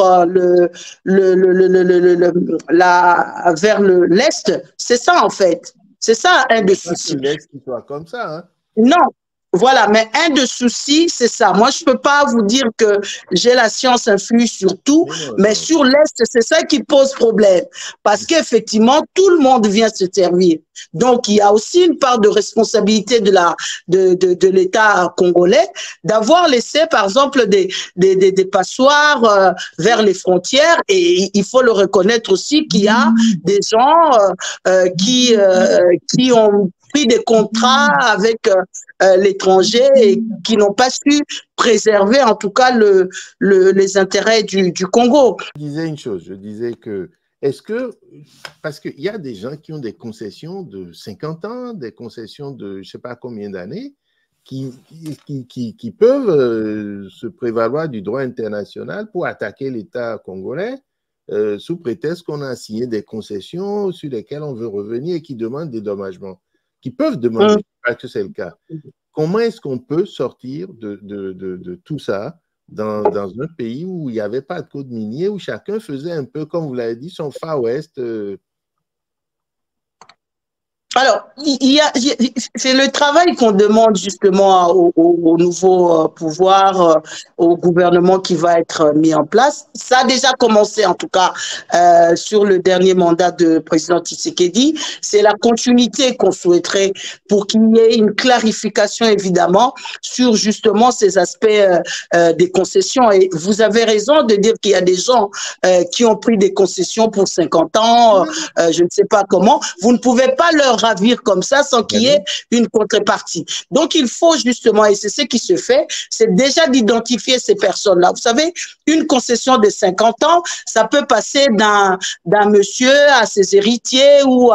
vers l'est, c'est ça en fait. C'est ça un des soucis. L'est qui soit comme ça, hein? Non. Voilà, mais un des soucis, c'est ça. Moi, je ne peux pas vous dire que j'ai la science influe sur tout, mais sur l'Est, c'est ça qui pose problème. Parce qu'effectivement, tout le monde vient se servir. Donc, il y a aussi une part de responsabilité de l'État congolais d'avoir laissé, par exemple, des passoires vers les frontières. Et il faut le reconnaître aussi qu'il y a des gens qui ont pris des contrats avec l'étranger et qui n'ont pas su préserver en tout cas les intérêts du Congo. Je disais une chose, je disais que parce qu'il y a des gens qui ont des concessions de 50 ans, des concessions de je ne sais pas combien d'années, qui peuvent se prévaloir du droit international pour attaquer l'État congolais sous prétexte qu'on a signé des concessions sur lesquelles on veut revenir et qui demandent des dédommagements. Qui peuvent demander, parce que c'est le cas. Comment est-ce qu'on peut sortir de tout ça dans un pays où il n'y avait pas de code minier, où chacun faisait un peu, comme vous l'avez dit, son Far West Alors, c'est le travail qu'on demande justement au nouveau pouvoir, au gouvernement qui va être mis en place. Ça a déjà commencé, en tout cas, sur le dernier mandat de président Tshisekedi. C'est la continuité qu'on souhaiterait pour qu'il y ait une clarification, évidemment, sur justement ces aspects des concessions. Et vous avez raison de dire qu'il y a des gens qui ont pris des concessions pour 50 ans, je ne sais pas comment. Vous ne pouvez pas leur ravir comme ça sans qu'il y ait une contrepartie. Donc, il faut justement, et c'est ce qui se fait, c'est déjà d'identifier ces personnes-là. Vous savez, une concession de 50 ans, ça peut passer d'un monsieur à ses héritiers ou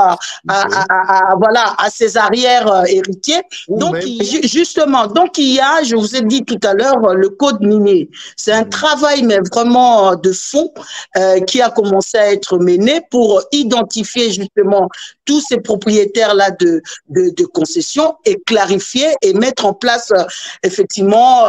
voilà, à ses arrière-héritiers. Donc, justement, donc il y a, je vous ai dit tout à l'heure, le code minier. C'est un travail, mais vraiment de fond, qui a commencé à être mené pour identifier justement tous ces propriétaires-là de concessions et clarifier et mettre en place effectivement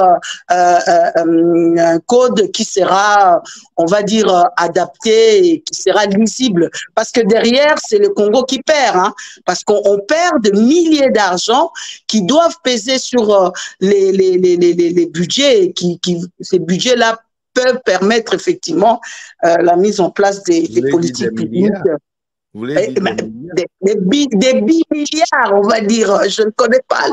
un code qui sera, on va dire, adapté et qui sera lisible. Parce que derrière, c'est le Congo qui perd, hein, parce qu'on perd de milliers d'argent qui doivent peser sur les budgets et ces budgets-là peuvent permettre effectivement la mise en place des politiques publiques. Vous voulez dire des milliards, on va dire. Je ne connais pas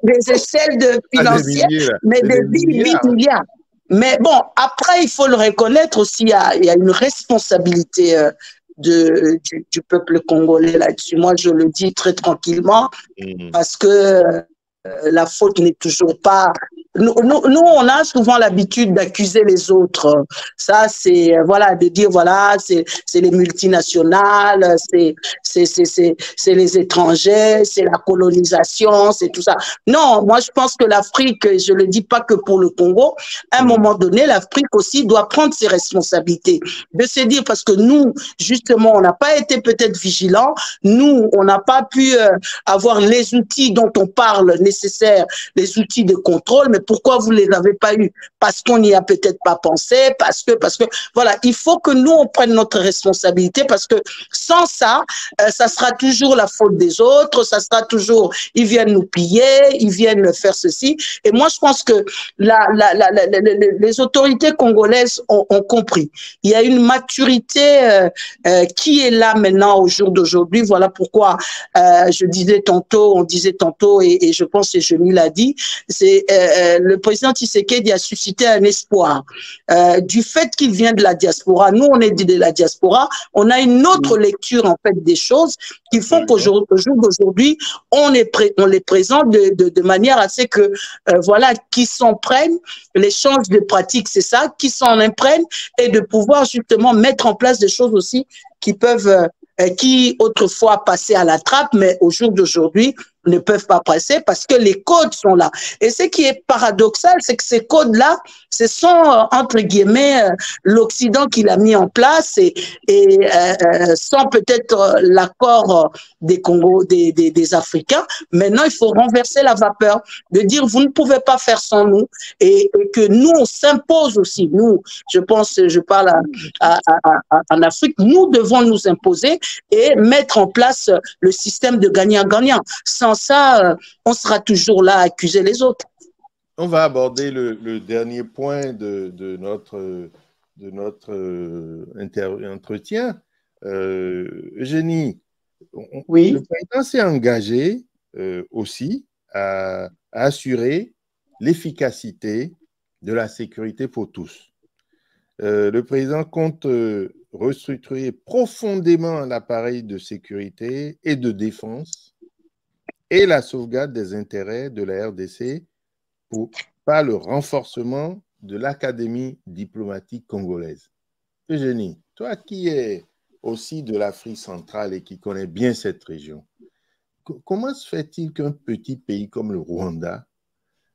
les échelles financières, mais des milliards. Mais bon, après, il faut le reconnaître aussi, il y a une responsabilité du peuple congolais là-dessus. Moi, je le dis très tranquillement, parce que la faute n'est toujours pas... Nous, on a souvent l'habitude d'accuser les autres. Ça, c'est, voilà, de dire, voilà, c'est les multinationales, c'est les étrangers, c'est la colonisation, c'est tout ça. Non, moi, je pense que l'Afrique, je le dis pas que pour le Congo, à un moment donné, l'Afrique aussi doit prendre ses responsabilités. De se dire, parce que nous, justement, on n'a pas été peut-être vigilants, nous, on n'a pas pu avoir les outils dont on parle nécessaires, les outils de contrôle, mais pourquoi vous ne les avez pas eus? Parce qu'on n'y a peut-être pas pensé, parce que, voilà, il faut que nous, on prenne notre responsabilité, parce que sans ça, ça sera toujours la faute des autres, ça sera toujours, ils viennent nous piller, ils viennent faire ceci. Et moi, je pense que les autorités congolaises ont compris. Il y a une maturité qui est là maintenant au jour d'aujourd'hui. Voilà pourquoi on disait tantôt, et je pense que Jenny l'a dit, c'est le président Tshisekedi a suscité un espoir. Du fait qu'il vient de la diaspora, nous on est de la diaspora, on a une autre lecture en fait des choses qui font qu'au jour d'aujourd'hui, on les présente de manière à ce que, voilà, qui s'en prennent, l'échange de pratiques, c'est ça, qui s'en imprègnent et de pouvoir justement mettre en place des choses aussi qui peuvent, qui autrefois passaient à la trappe, mais au jour d'aujourd'hui, ne peuvent pas passer parce que les codes sont là. Et ce qui est paradoxal, c'est que ces codes-là, ce sont, entre guillemets, l'Occident qui l'a mis en place et sans peut-être l'accord des Congos, des Africains. Maintenant, il faut renverser la vapeur, de dire vous ne pouvez pas faire sans nous et que nous, on s'impose aussi. Nous, je pense, je parle en Afrique, nous devons nous imposer et mettre en place le système de gagnant-gagnant. Sans ça, on sera toujours là à accuser les autres. On va aborder le dernier point de notre entretien. Eugénie, oui. Le président s'est engagé aussi à assurer l'efficacité de la sécurité pour tous. Le président compte restructurer profondément l'appareil de sécurité et de défense et la sauvegarde des intérêts de la RDC par le renforcement de l'Académie diplomatique congolaise. Eugénie, toi qui es aussi de l'Afrique centrale et qui connais bien cette région, comment se fait-il qu'un petit pays comme le Rwanda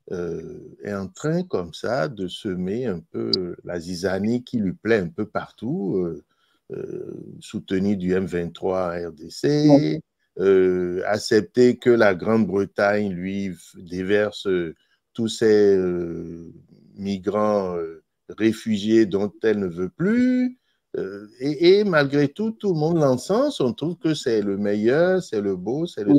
est en train comme ça de semer un peu la zizanie qui lui plaît un peu partout, soutenu du M23 RDC, accepter que la Grande-Bretagne lui déverse tous ces migrants réfugiés dont elle ne veut plus, et malgré tout, tout le monde l'encense, on trouve que c'est le meilleur, c'est le beau, c'est le...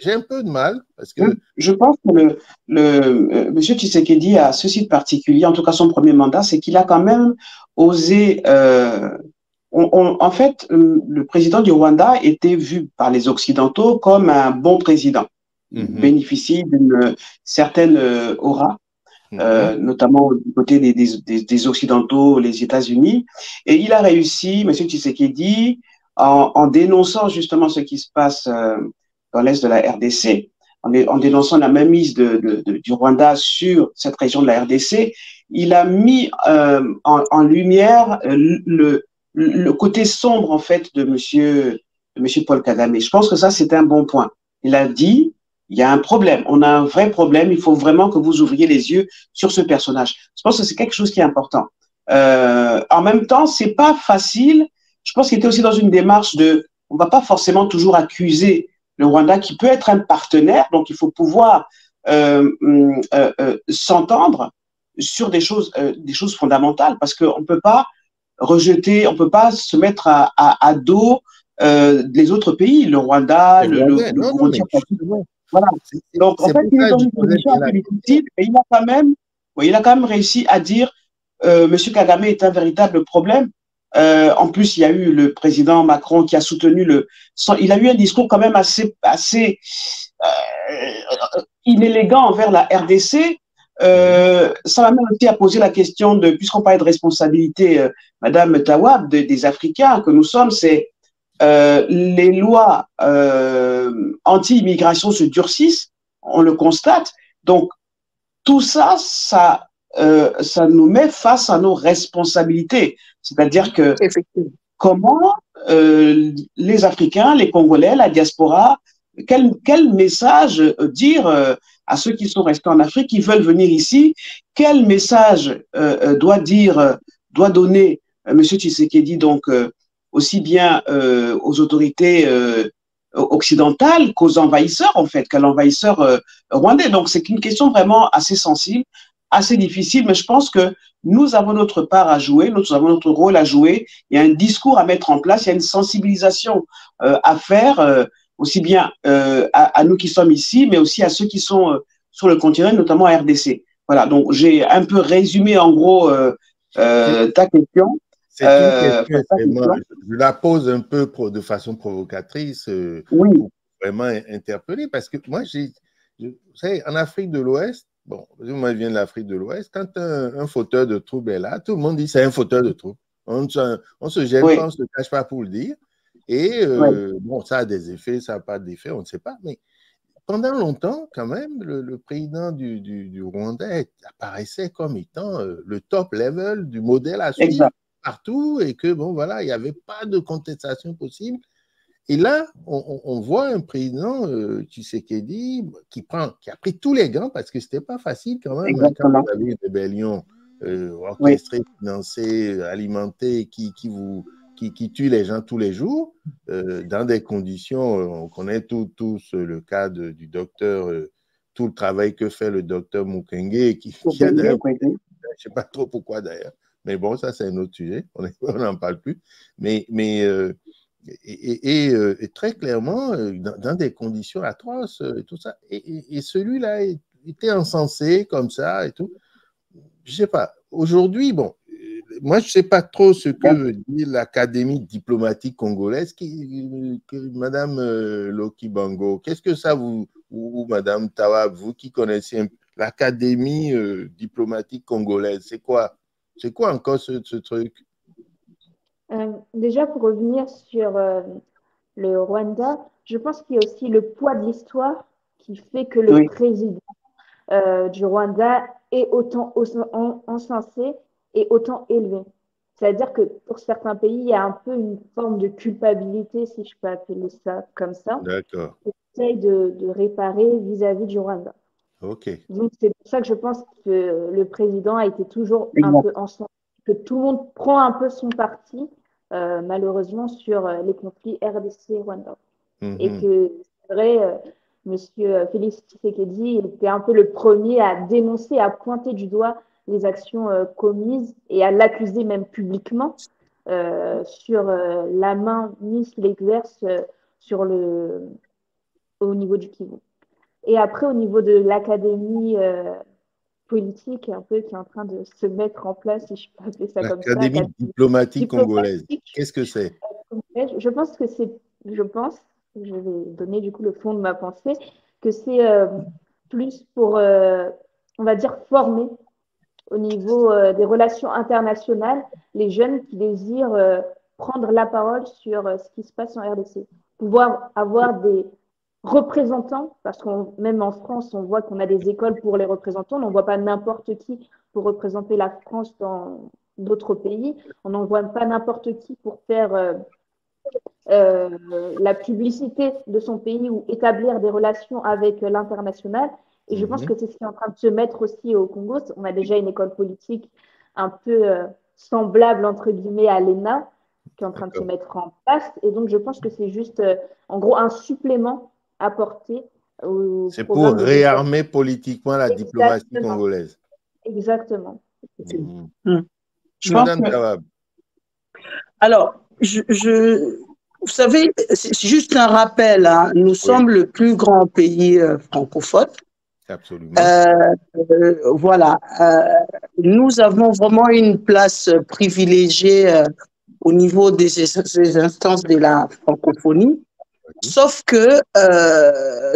J'ai un peu de mal, parce que... Je pense que M. Tshisekedi a ceci de particulier, en tout cas son premier mandat, c'est qu'il a quand même osé... en fait, le président du Rwanda était vu par les Occidentaux comme un bon président. Il bénéficie d'une certaine aura, notamment du côté des Occidentaux, les États-Unis. Et il a réussi, M. Tshisekedi, en dénonçant justement ce qui se passe dans l'est de la RDC, en dénonçant la mainmise du Rwanda sur cette région de la RDC, il a mis en lumière le côté sombre, en fait, de monsieur Paul Kagame. Je pense que ça, c'est un bon point. Il a dit, il y a un problème, on a un vrai problème, il faut vraiment que vous ouvriez les yeux sur ce personnage. Je pense que c'est quelque chose qui est important. En même temps, c'est pas facile. Je pense qu'il était aussi dans une démarche on va pas forcément toujours accuser le Rwanda, qui peut être un partenaire, donc il faut pouvoir s'entendre sur des choses fondamentales, parce qu'on peut pas rejeter, on peut pas se mettre à dos les autres pays, le Rwanda, le Burundi. Voilà. Donc en fait, il est dans une position un peu difficile, et il a quand même réussi à dire M. Kagame est un véritable problème. En plus, il y a eu le président Macron qui a soutenu il a eu un discours quand même assez inélégant envers la RDC. Ça m'amène aussi à poser la question puisqu'on parlait de responsabilité, Madame Tawab, des Africains que nous sommes, c'est les lois anti-immigration se durcissent, on le constate. Donc, tout ça, ça nous met face à nos responsabilités. C'est-à-dire que comment les Africains, les Congolais, la diaspora, quel message dire à ceux qui sont restés en Afrique, qui veulent venir ici, quel message doit donner M. Tshisekedi, donc aussi bien aux autorités occidentales qu'aux envahisseurs, en fait, qu'à l'envahisseur rwandais. Donc, c'est une question vraiment assez sensible, assez difficile, mais je pense que nous avons notre part à jouer, nous avons notre rôle à jouer. Il y a un discours à mettre en place, il y a une sensibilisation à faire, aussi bien à nous qui sommes ici, mais aussi à ceux qui sont sur le continent, notamment à RDC. Voilà, donc j'ai un peu résumé en gros ta question. C'est une question, je la pose un peu de façon provocatrice, pour vraiment interpeller, parce que moi, vous savez, en Afrique de l'Ouest, bon, moi je viens de l'Afrique de l'Ouest, quand un fauteur de trouble est là, tout le monde dit c'est un fauteur de trouble. On ne se gêne pas, on ne se cache pas pour le dire. Et bon, ça a des effets, ça n'a pas d'effets, on ne sait pas. Mais pendant longtemps, quand même, le président du Rwanda apparaissait comme étant le top level du modèle à suivre partout et que, bon, voilà, il n'y avait pas de contestation possible. Et là, on voit un président, Tshisekedi, qui a pris tous les gants parce que ce n'était pas facile quand même. Hein, quand vous avez une rébellion orchestrée, financée, alimentée, qui tue les gens tous les jours, dans des conditions, on connaît tous le cas du docteur, tout le travail que fait le docteur Mukwege, qui a d'ailleurs, je ne sais pas trop pourquoi d'ailleurs, mais bon, ça c'est un autre sujet, on n'en parle plus, mais très clairement, dans des conditions atroces, et tout ça, et celui-là était encensé comme ça et tout. Je ne sais pas. Aujourd'hui, bon, moi, je ne sais pas trop ce que veut dire l'Académie diplomatique congolaise, Madame Lokibango. Qu'est-ce que ça vous, ou Madame Tawab, vous qui connaissez l'Académie diplomatique congolaise, c'est quoi? C'est quoi encore ce truc? Déjà, pour revenir sur le Rwanda, je pense qu'il y a aussi le poids de l'histoire qui fait que le président du Rwanda est autant encensé et autant élevé. C'est-à-dire que pour certains pays, il y a un peu une forme de culpabilité, si je peux appeler ça comme ça. D'accord. On essaye de réparer vis-à-vis du Rwanda. Ok. Donc, c'est pour ça que je pense que le président a été toujours un peu encensé, que tout le monde prend un peu son parti, malheureusement, sur les conflits RDC-Rwanda. Et que c'est vrai, Monsieur Félix Tshisekedi était un peu le premier à dénoncer, à pointer du doigt les actions commises et à l'accuser même publiquement sur la main mise qu'il exerce au niveau du Kivu. Et après, au niveau de l'académie politique un peu qui est en train de se mettre en place, si je peux appeler ça comme ça. L'Académie diplomatique congolaise. Qu'est-ce que c'est? Je pense que c'est, je vais donner du coup le fond de ma pensée, que c'est plus pour, on va dire, former au niveau des relations internationales les jeunes qui désirent prendre la parole sur ce qui se passe en RDC. Pouvoir avoir des représentants, parce que même en France, on voit qu'on a des écoles pour les représentants, on n'envoie pas n'importe qui pour représenter la France dans d'autres pays, on n'envoie pas n'importe qui pour faire la publicité de son pays ou établir des relations avec l'international. Et je pense que c'est ce qui est en train de se mettre aussi au Congo. On a déjà une école politique un peu semblable, entre guillemets, à l'ENA, qui est en train de se mettre en place. Et donc, je pense que c'est juste, en gros, un supplément apporté. C'est pour réarmer politiquement la diplomatie congolaise. Exactement. Madame Tawab. Alors, vous savez, c'est juste un rappel, hein. Nous sommes le plus grand pays francophone. Absolument. Voilà. Nous avons vraiment une place privilégiée au niveau des instances de la francophonie. Sauf que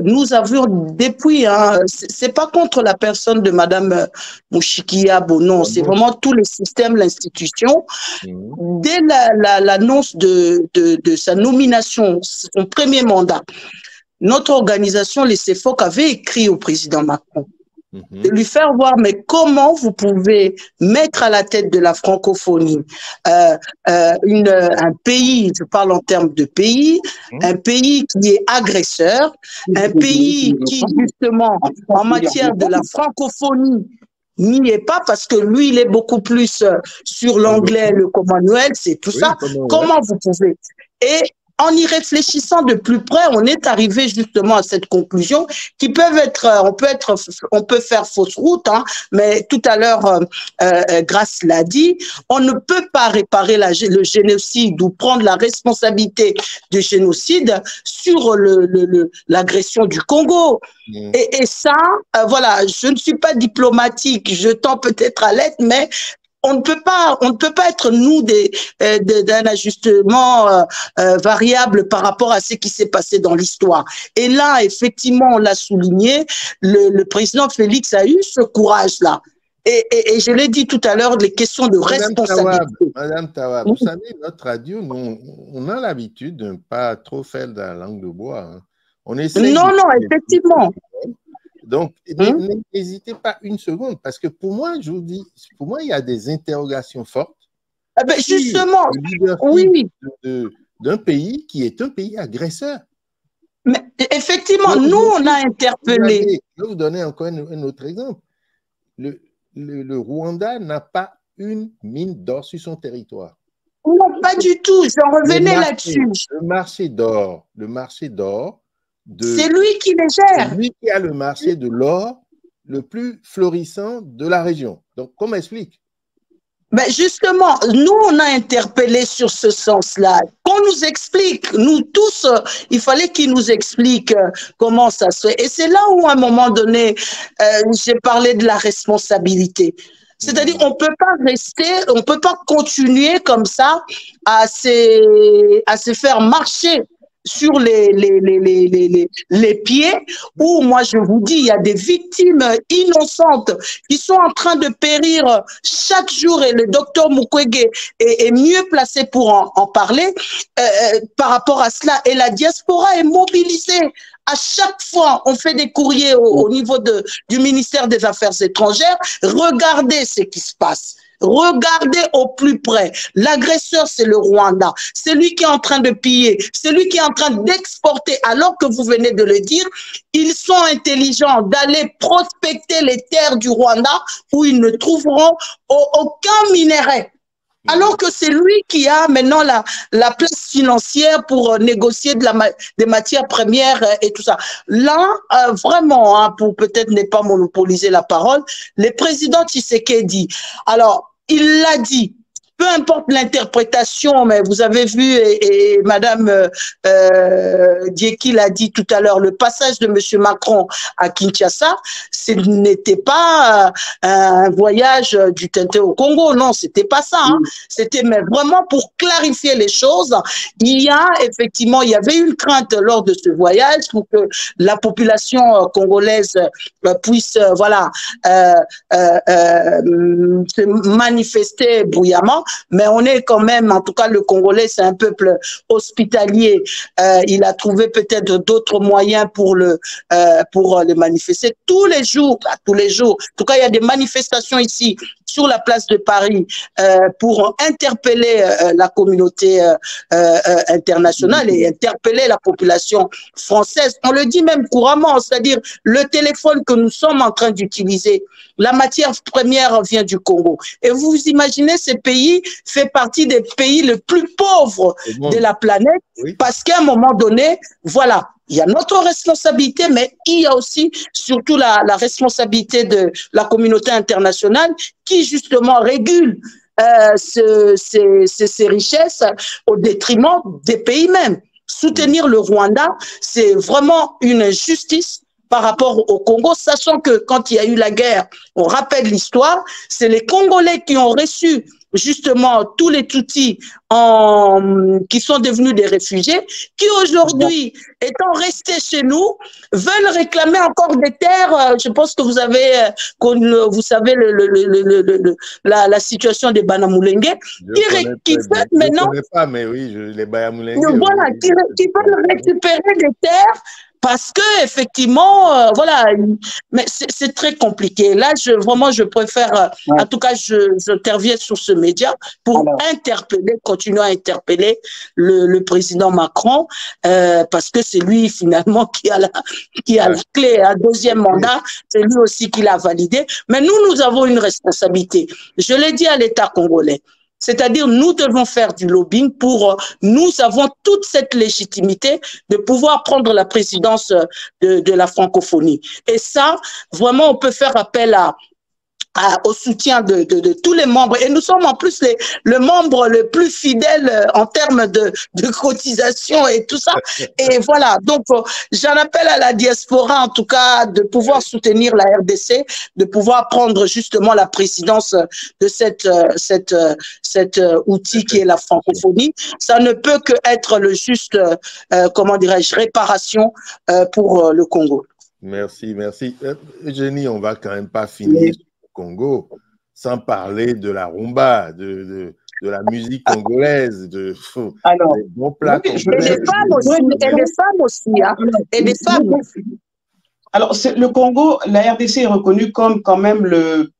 nous avions depuis, hein, c'est pas contre la personne de Madame Mushikiwabo, non, c'est vraiment tout le système, l'institution. Dès l'annonce de sa nomination, son premier mandat, notre organisation, les CEFOC, avait écrit au président Macron de lui faire voir, mais comment vous pouvez mettre à la tête de la francophonie un pays, je parle en termes de pays, un pays qui est agresseur, un pays qui, justement, en matière de la francophonie, n'y est pas parce que lui, il est beaucoup plus sur l'anglais, le Commonwealth, c'est tout ça. Comment vous pouvez? Et en y réfléchissant de plus près, on est arrivé justement à cette conclusion qui peuvent être, on peut faire fausse route, hein, mais tout à l'heure, Grace l'a dit, on ne peut pas réparer le génocide ou prendre la responsabilité du génocide sur l'agression du Congo. Et ça, voilà, je ne suis pas diplomatique, je tends peut-être à l'être, mais on ne peut pas être nous d'un ajustement variable par rapport à ce qui s'est passé dans l'histoire. Et là, effectivement, on l'a souligné, le président Félix a eu ce courage-là. Et je l'ai dit tout à l'heure, les questions de responsabilité. Madame Tawab, vous savez, notre radio, nous, on a l'habitude de ne pas trop faire de la langue de bois. Hein. On essaie non, effectivement. Donc, n'hésitez pas une seconde, parce que pour moi, je vous dis, pour moi, il y a des interrogations fortes. Justement, oui. D'un pays qui est un pays agresseur. Mais effectivement, nous, on a interpellé. Je vais vous donner encore un autre exemple. Le Rwanda n'a pas une mine d'or sur son territoire. Non, pas du tout. J'en revenais là-dessus. Le marché d'or, c'est lui qui les gère. C'est lui qui a le marché de l'or le plus florissant de la région. Donc, comment explique? Mais justement, nous, on a interpellé sur ce sens-là. Qu'on nous explique, nous tous, il fallait qu'ils nous expliquent comment ça se fait. Et c'est là où, à un moment donné, j'ai parlé de la responsabilité. C'est-à-dire, on peut pas rester, on peut pas continuer comme ça à se faire marcher sur les pieds, où moi je vous dis, il y a des victimes innocentes qui sont en train de périr chaque jour, et le docteur Mukwege est mieux placé pour en parler par rapport à cela. Et la diaspora est mobilisée. À chaque fois, on fait des courriers au niveau du ministère des Affaires étrangères. Regardez ce qui se passe. Regardez au plus près. L'agresseur, c'est le Rwanda. C'est lui qui est en train de piller. C'est lui qui est en train d'exporter. Alors que vous venez de le dire, ils sont intelligents d'aller prospecter les terres du Rwanda où ils ne trouveront aucun minerai. Alors que c'est lui qui a maintenant la place financière pour négocier des matières premières et tout ça. Là, vraiment, hein, pour peut-être ne pas monopoliser la parole, le président Tshisekedi, alors, il l'a dit, peu importe l'interprétation, mais vous avez vu, et Madame Dieki l'a dit tout à l'heure, le passage de Monsieur Macron à Kinshasa, ce n'était pas un voyage du Tintin au Congo, non, c'était pas ça. Hein. C'était vraiment pour clarifier les choses. Il y avait une crainte lors de ce voyage pour que la population congolaise puisse, se manifester bruyamment. Mais on est quand même, en tout cas le Congolais, c'est un peuple hospitalier. Il a trouvé peut-être d'autres moyens pour le manifester tous les jours. En tout cas, il y a des manifestations ici sur la place de Paris pour interpeller la communauté internationale et interpeller la population française. On le dit même couramment, c'est-à-dire le téléphone que nous sommes en train d'utiliser, la matière première vient du Congo. Et vous imaginez, ce pays fait partie des pays les plus pauvres de la planète, parce qu'à un moment donné, voilà, il y a notre responsabilité, mais il y a aussi surtout la responsabilité de la communauté internationale qui justement régule ces richesses au détriment des pays mêmes. Soutenir le Rwanda, c'est vraiment une injustice par rapport au Congo, sachant que quand il y a eu la guerre, on rappelle l'histoire, c'est les Congolais qui ont reçu justement tous les Tutsis qui sont devenus des réfugiés, qui aujourd'hui, étant restés chez nous, veulent réclamer encore des terres. Je pense que vous savez la situation des Banamulenge, qui fait maintenant. Je ne connais pas, mais oui, les Banamulenge. Voilà, qui veulent récupérer des terres. Parce que effectivement, voilà, mais c'est très compliqué. Là, je préfère, en tout cas, j'interviens sur ce média pour continuer à interpeller le président Macron, parce que c'est lui finalement qui a la clé. Un deuxième mandat, c'est lui aussi qui l'a validé. Mais nous avons une responsabilité. Je l'ai dit à l'État congolais. C'est-à-dire, nous devons faire du lobbying nous avons toute cette légitimité de pouvoir prendre la présidence de la francophonie. Et ça, vraiment, on peut faire appel au soutien de tous les membres. Et nous sommes en plus le membre le plus fidèle en termes de cotisation et tout ça. Et voilà, donc j'en appelle à la diaspora, en tout cas, de pouvoir soutenir la RDC, de pouvoir prendre justement la présidence de cet outil qui est la francophonie. Ça ne peut que être le juste, comment dirais-je, réparation pour le Congo. Merci, merci. Eugénie, on va quand même pas finir sur le Congo sans parler de la rumba, de la musique congolaise, des bons plats congolais. Et des femmes aussi, hein. Et des femmes. Alors, le Congo, la RDC est reconnue comme quand même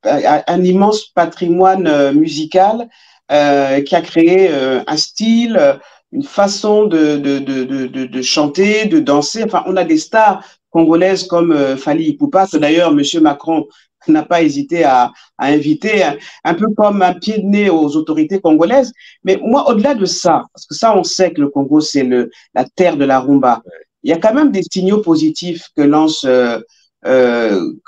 un immense patrimoine musical qui a créé un style, une façon de chanter, de danser. Enfin, on a des stars congolaises comme Fally Ipupa, que d'ailleurs M. Macron n'a pas hésité à inviter, un peu comme un pied de nez aux autorités congolaises. Mais moi, au-delà de ça, parce que ça, on sait que le Congo, c'est la terre de la rumba, il y a quand même des signaux positifs que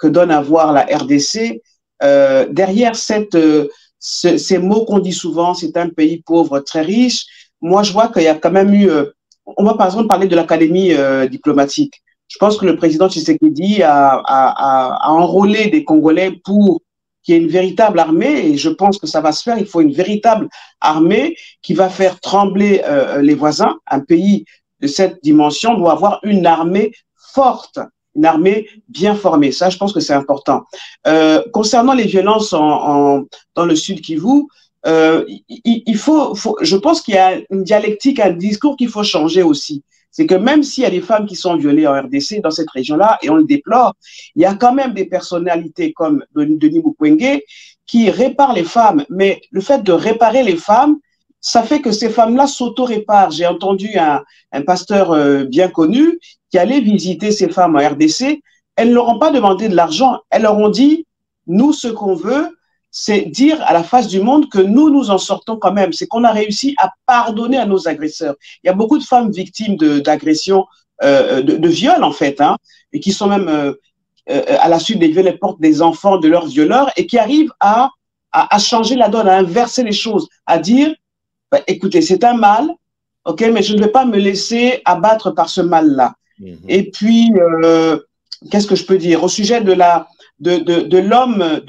donne à voir la RDC. Derrière ces mots qu'on dit souvent, c'est un pays pauvre, très riche. Moi, je vois qu'il y a quand même eu, on va par exemple parler de l'académie diplomatique. Je pense que le président Tshisekedi a enrôlé des Congolais pour qu'il y ait une véritable armée, et je pense que ça va se faire. Il faut une véritable armée qui va faire trembler les voisins. Un pays de cette dimension doit avoir une armée forte, une armée bien formée. Ça, je pense que c'est important. Concernant les violences dans le Sud Kivu, je pense qu'il y a une dialectique, un discours qu'il faut changer aussi. C'est que même s'il y a des femmes qui sont violées en RDC, dans cette région-là, et on le déplore, il y a quand même des personnalités comme Denis Mukwege qui réparent les femmes. Mais le fait de réparer les femmes, ça fait que ces femmes-là s'auto-réparent. J'ai entendu un pasteur bien connu qui allait visiter ces femmes en RDC. Elles ne leur ont pas demandé de l'argent. Elles leur ont dit, nous, ce qu'on veut, c'est dire à la face du monde que nous en sortons quand même. C'est qu'on a réussi à pardonner à nos agresseurs. Il y a beaucoup de femmes victimes d'agressions, de viols en fait, hein, et qui sont même à la suite des viols, elles portent des enfants de leurs violeurs et qui arrivent à changer la donne, à inverser les choses, à dire, bah, écoutez, c'est un mal, ok, mais je ne vais pas me laisser abattre par ce mal-là. Et puis, qu'est-ce que je peux dire? Au sujet de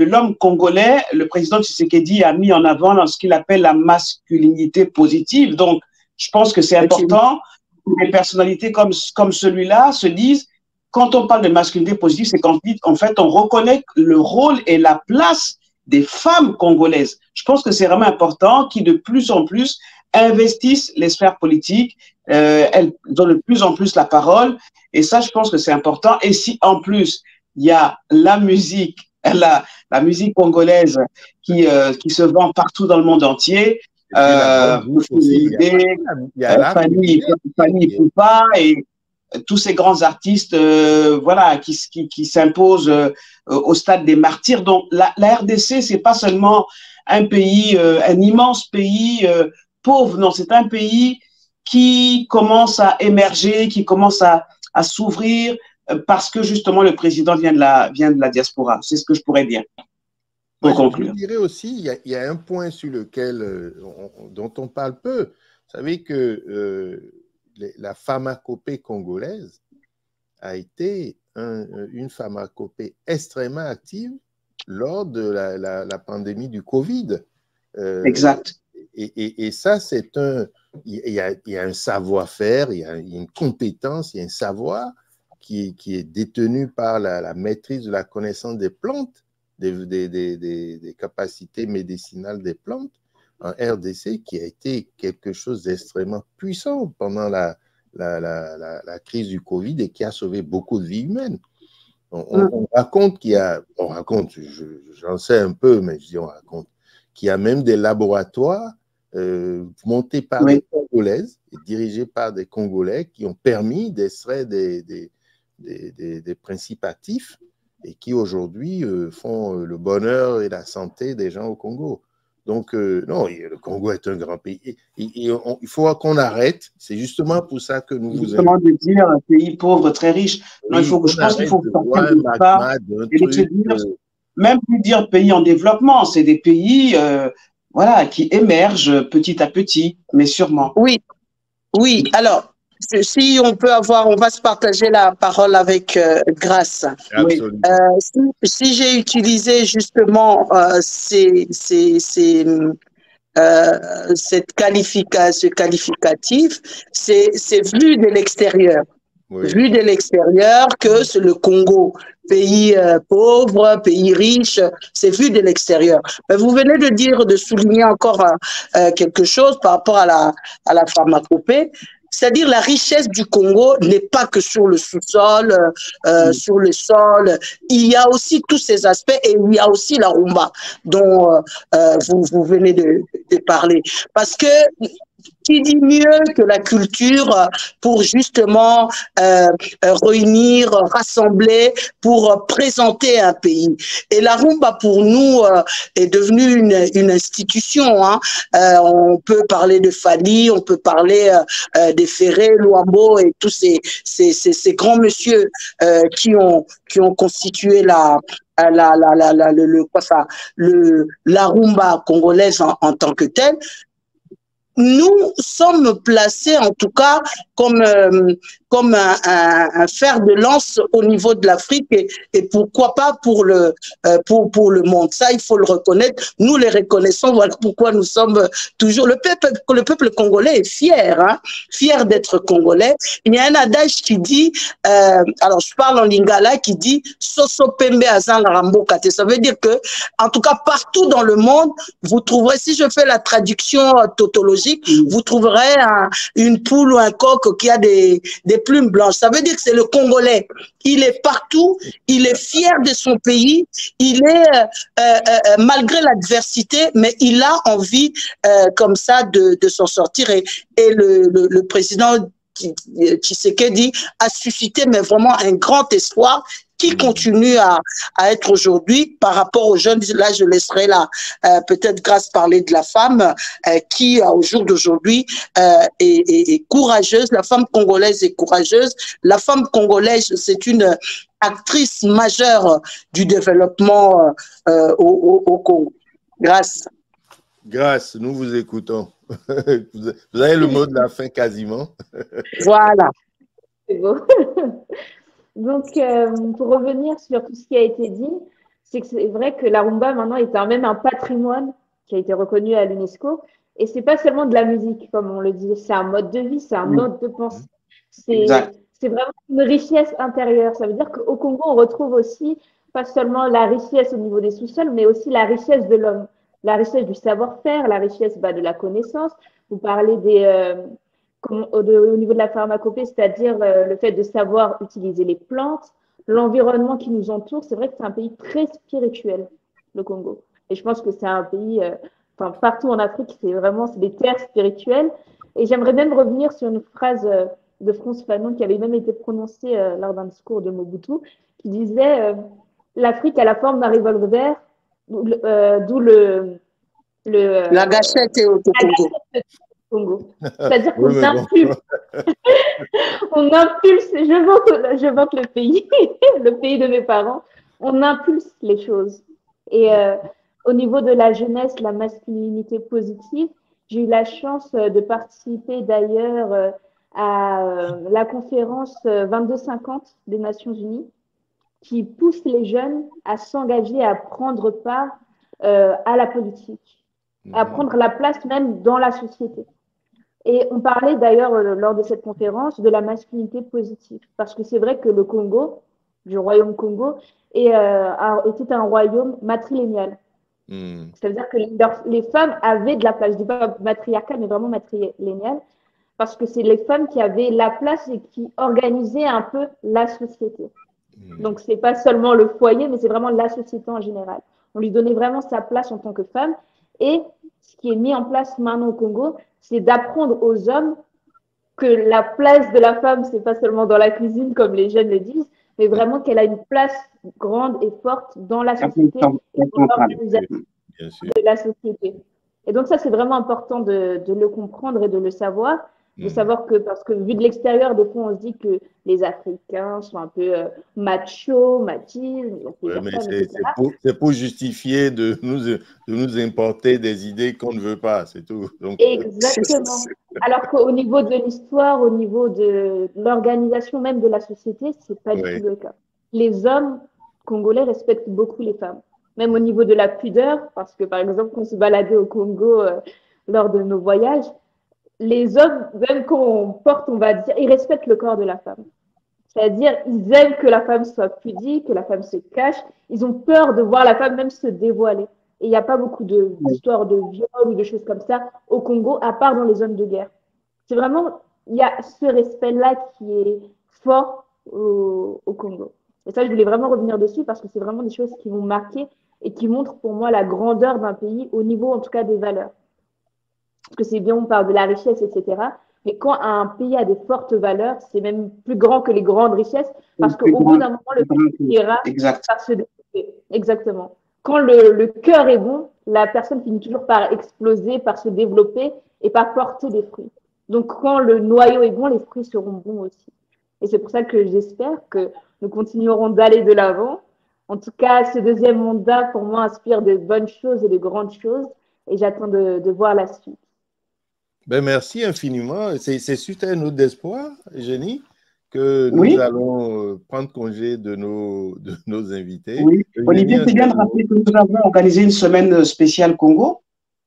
l'homme congolais, le président Tshisekedi a mis en avant ce qu'il appelle la masculinité positive. Donc, je pense que c'est important que des personnalités comme celui-là se disent, quand on parle de masculinité positive, c'est qu'en fait, on reconnaît le rôle et la place des femmes congolaises. Je pense que c'est vraiment important qui de plus en plus investissent les sphères politiques, elles ont de plus en plus la parole, et ça, je pense que c'est important. Et si en plus, il y a la musique musique congolaise qui se vend partout dans le monde entier, Fally Ipupa et tous ces grands artistes voilà, qui s'imposent au stade des martyrs. Donc la RDC, c'est pas seulement un pays, un immense pays pauvre, non, c'est un pays qui commence à émerger, qui commence à s'ouvrir, parce que justement le président vient de la diaspora. C'est ce que je pourrais dire pour conclure. Je dirais aussi, il y a un point sur lequel dont on parle peu. Vous savez que la pharmacopée congolaise a été une pharmacopée extrêmement active lors de la pandémie du Covid. Exact. Et ça, il y a un savoir-faire, il y a une compétence, il y a un savoir qui est détenu par la maîtrise de la connaissance des plantes, des capacités médicinales des plantes en RDC, qui a été quelque chose d'extrêmement puissant pendant la crise du Covid et qui a sauvé beaucoup de vies humaines. On raconte j'en sais un peu, mais je dis on raconte, qu'il y a même des laboratoires montés par des Congolaises et dirigés par des Congolais qui ont permis d'extraire des principes actifs et qui aujourd'hui font le bonheur et la santé des gens au Congo. Donc, non, le Congo est un grand pays. Il faut qu'on arrête. C'est justement pour ça que nous vous invitons. De dire un pays pauvre, très riche. Non, je pense qu'il faut même plus dire pays en développement, c'est des pays voilà, qui émergent petit à petit, mais sûrement. Oui, oui. Alors, si on peut avoir, on va se partager la parole avec Grâce. Absolument. Si j'ai utilisé justement ce qualificatif, c'est vu de l'extérieur. Oui. Vu de l'extérieur que c'est le Congo, pays pauvre, pays riche, c'est vu de l'extérieur. Mais vous venez de souligner encore quelque chose par rapport à la pharmacopée. C'est-à-dire la richesse du Congo n'est pas que sur le sous-sol, sur le sol. Il y a aussi tous ces aspects et il y a aussi la rumba dont vous venez de parler. Parce que qui dit mieux que la culture pour justement réunir, rassembler, pour présenter un pays. Et la rumba pour nous est devenue une institution. Hein. On peut parler de Fali, on peut parler des Ferré, Luambo et tous ces grands messieurs qui ont constitué la rumba congolaise en tant que telle. Nous sommes placés, en tout cas, comme un fer de lance au niveau de l'Afrique et pourquoi pas pour le monde. Ça, il faut le reconnaître. Nous les reconnaissons. Voilà pourquoi nous sommes toujours. Le peuple congolais est fier, hein, fier d'être congolais. Il y a un adage qui dit, alors je parle en lingala, qui dit Soso Pembe Azanga Rambokate. Ça veut dire que, en tout cas, partout dans le monde, vous trouverez, si je fais la traduction tautologique, vous trouverez une poule ou un coq qui a des plumes blanches. Ça veut dire que c'est le Congolais. Il est partout, il est fier de son pays, il est, malgré l'adversité, mais il a envie comme ça de s'en sortir. Et le président Tshisekedi a suscité mais vraiment un grand espoir qui continue à être aujourd'hui par rapport aux jeunes. Là, je laisserai peut-être Grâce parler de la femme qui, au jour d'aujourd'hui, est courageuse. La femme congolaise est courageuse. La femme congolaise, c'est une actrice majeure du développement au Congo. Grâce. Grâce, nous vous écoutons. Vous avez le mot de la fin quasiment. Voilà. C'est beau. Donc, pour revenir sur tout ce qui a été dit, c'est que c'est vrai que la rumba maintenant est même un patrimoine qui a été reconnu à l'UNESCO. Et c'est pas seulement de la musique, comme on le dit, c'est un mode de vie, c'est un mode de pensée. C'est vraiment une richesse intérieure. Ça veut dire qu'au Congo, on retrouve aussi pas seulement la richesse au niveau des sous-sols, mais aussi la richesse de l'homme, la richesse du savoir-faire, la richesse de la connaissance. Vous parlez au niveau de la pharmacopée, c'est-à-dire le fait de savoir utiliser les plantes, l'environnement qui nous entoure. C'est vrai que c'est un pays très spirituel, le Congo. Et je pense que c'est un pays, partout en Afrique, c'est des terres spirituelles. Et j'aimerais même revenir sur une phrase de Frantz Fanon qui avait même été prononcée lors d'un discours de Mobutu, qui disait l'Afrique a la forme d'un revolver, d'où la gâchette est au Congo. C'est-à-dire qu'on impulse, on impulse, je vante le pays, le pays de mes parents, on impulse les choses. Et au niveau de la jeunesse, la masculinité positive, j'ai eu la chance de participer d'ailleurs à la conférence 2250 des Nations Unies qui pousse les jeunes à s'engager, à prendre part à la politique, à prendre la place même dans la société. Et on parlait d'ailleurs lors de cette conférence de la masculinité positive, parce que c'est vrai que le Congo, du royaume Congo, était un royaume matrilinéal. Ça veut dire que les femmes avaient de la place, je ne dis pas matriarcal, mais vraiment matrilinéal, parce que c'est les femmes qui avaient la place et qui organisaient un peu la société. Donc, ce n'est pas seulement le foyer, mais c'est vraiment la société en général. On lui donnait vraiment sa place en tant que femme. Et ce qui est mis en place maintenant au Congo, c'est d'apprendre aux hommes que la place de la femme, ce n'est pas seulement dans la cuisine, comme les jeunes le disent, mais vraiment qu'elle a une place grande et forte dans la société et dans l'organisation de la société. Et donc ça, c'est vraiment important de le comprendre et de le savoir. De savoir que, parce que vu de l'extérieur, des fois, on se dit que les Africains sont un peu machos, machisme, Ouais, mais c'est pour justifier de nous importer des idées qu'on ne veut pas, c'est tout. Donc, exactement. Alors qu'au niveau de l'histoire, au niveau de l'organisation même de la société, c'est pas du tout le cas. Les hommes congolais respectent beaucoup les femmes, même au niveau de la pudeur, parce que par exemple, quand on se baladait au Congo lors de nos voyages, les hommes, même quand on porte, on va dire, ils respectent le corps de la femme. C'est-à-dire, ils aiment que la femme soit pudique, que la femme se cache. Ils ont peur de voir la femme même se dévoiler. Et il n'y a pas beaucoup d'histoires de viol ou de choses comme ça au Congo, à part dans les zones de guerre. C'est vraiment, il y a ce respect-là qui est fort au Congo. Et ça, je voulais vraiment revenir dessus parce que c'est vraiment des choses qui m'ont marqué et qui montrent pour moi la grandeur d'un pays au niveau, en tout cas, des valeurs. Parce que c'est bien, on parle de la richesse, etc. Mais quand un pays a des fortes valeurs, c'est même plus grand que les grandes richesses, parce qu'au bout d'un moment, le pays finira par se développer. Exactement. Quand le cœur est bon, la personne finit toujours par exploser, par se développer et par porter des fruits. Donc, quand le noyau est bon, les fruits seront bons aussi. Et c'est pour ça que j'espère que nous continuerons d'aller de l'avant. En tout cas, ce deuxième mandat, pour moi, inspire de bonnes choses et de grandes choses. Et j'attends de voir la suite. Ben merci infiniment. C'est suite à un note d'espoir, Jenny, que nous allons prendre congé de nos invités. Oui, Olivier, c'est bien de rappeler que nous avons organisé une semaine spéciale Congo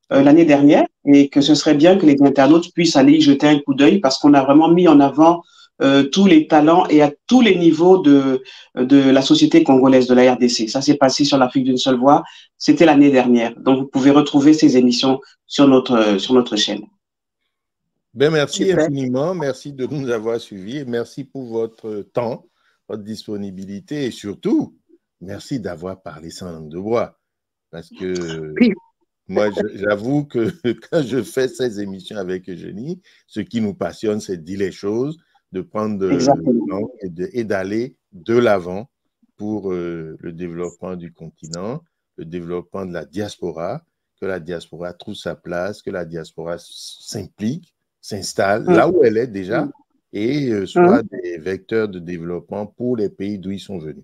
l'année dernière et que ce serait bien que les internautes puissent aller y jeter un coup d'œil parce qu'on a vraiment mis en avant tous les talents et à tous les niveaux de la société congolaise, de la RDC. Ça s'est passé sur l'Afrique d'une seule voix. C'était l'année dernière. Donc, vous pouvez retrouver ces émissions sur notre chaîne. Ben merci infiniment. Merci de nous avoir suivis et merci pour votre temps, votre disponibilité et surtout, merci d'avoir parlé sans langue de bois. Parce que moi, j'avoue que quand je fais ces émissions avec Eugénie, ce qui nous passionne, c'est de dire les choses, de prendre le temps et d'aller de l'avant pour le développement du continent, le développement de la diaspora, que la diaspora trouve sa place, que la diaspora s'implique, s'installe là où elle est déjà et soit des vecteurs de développement pour les pays d'où ils sont venus.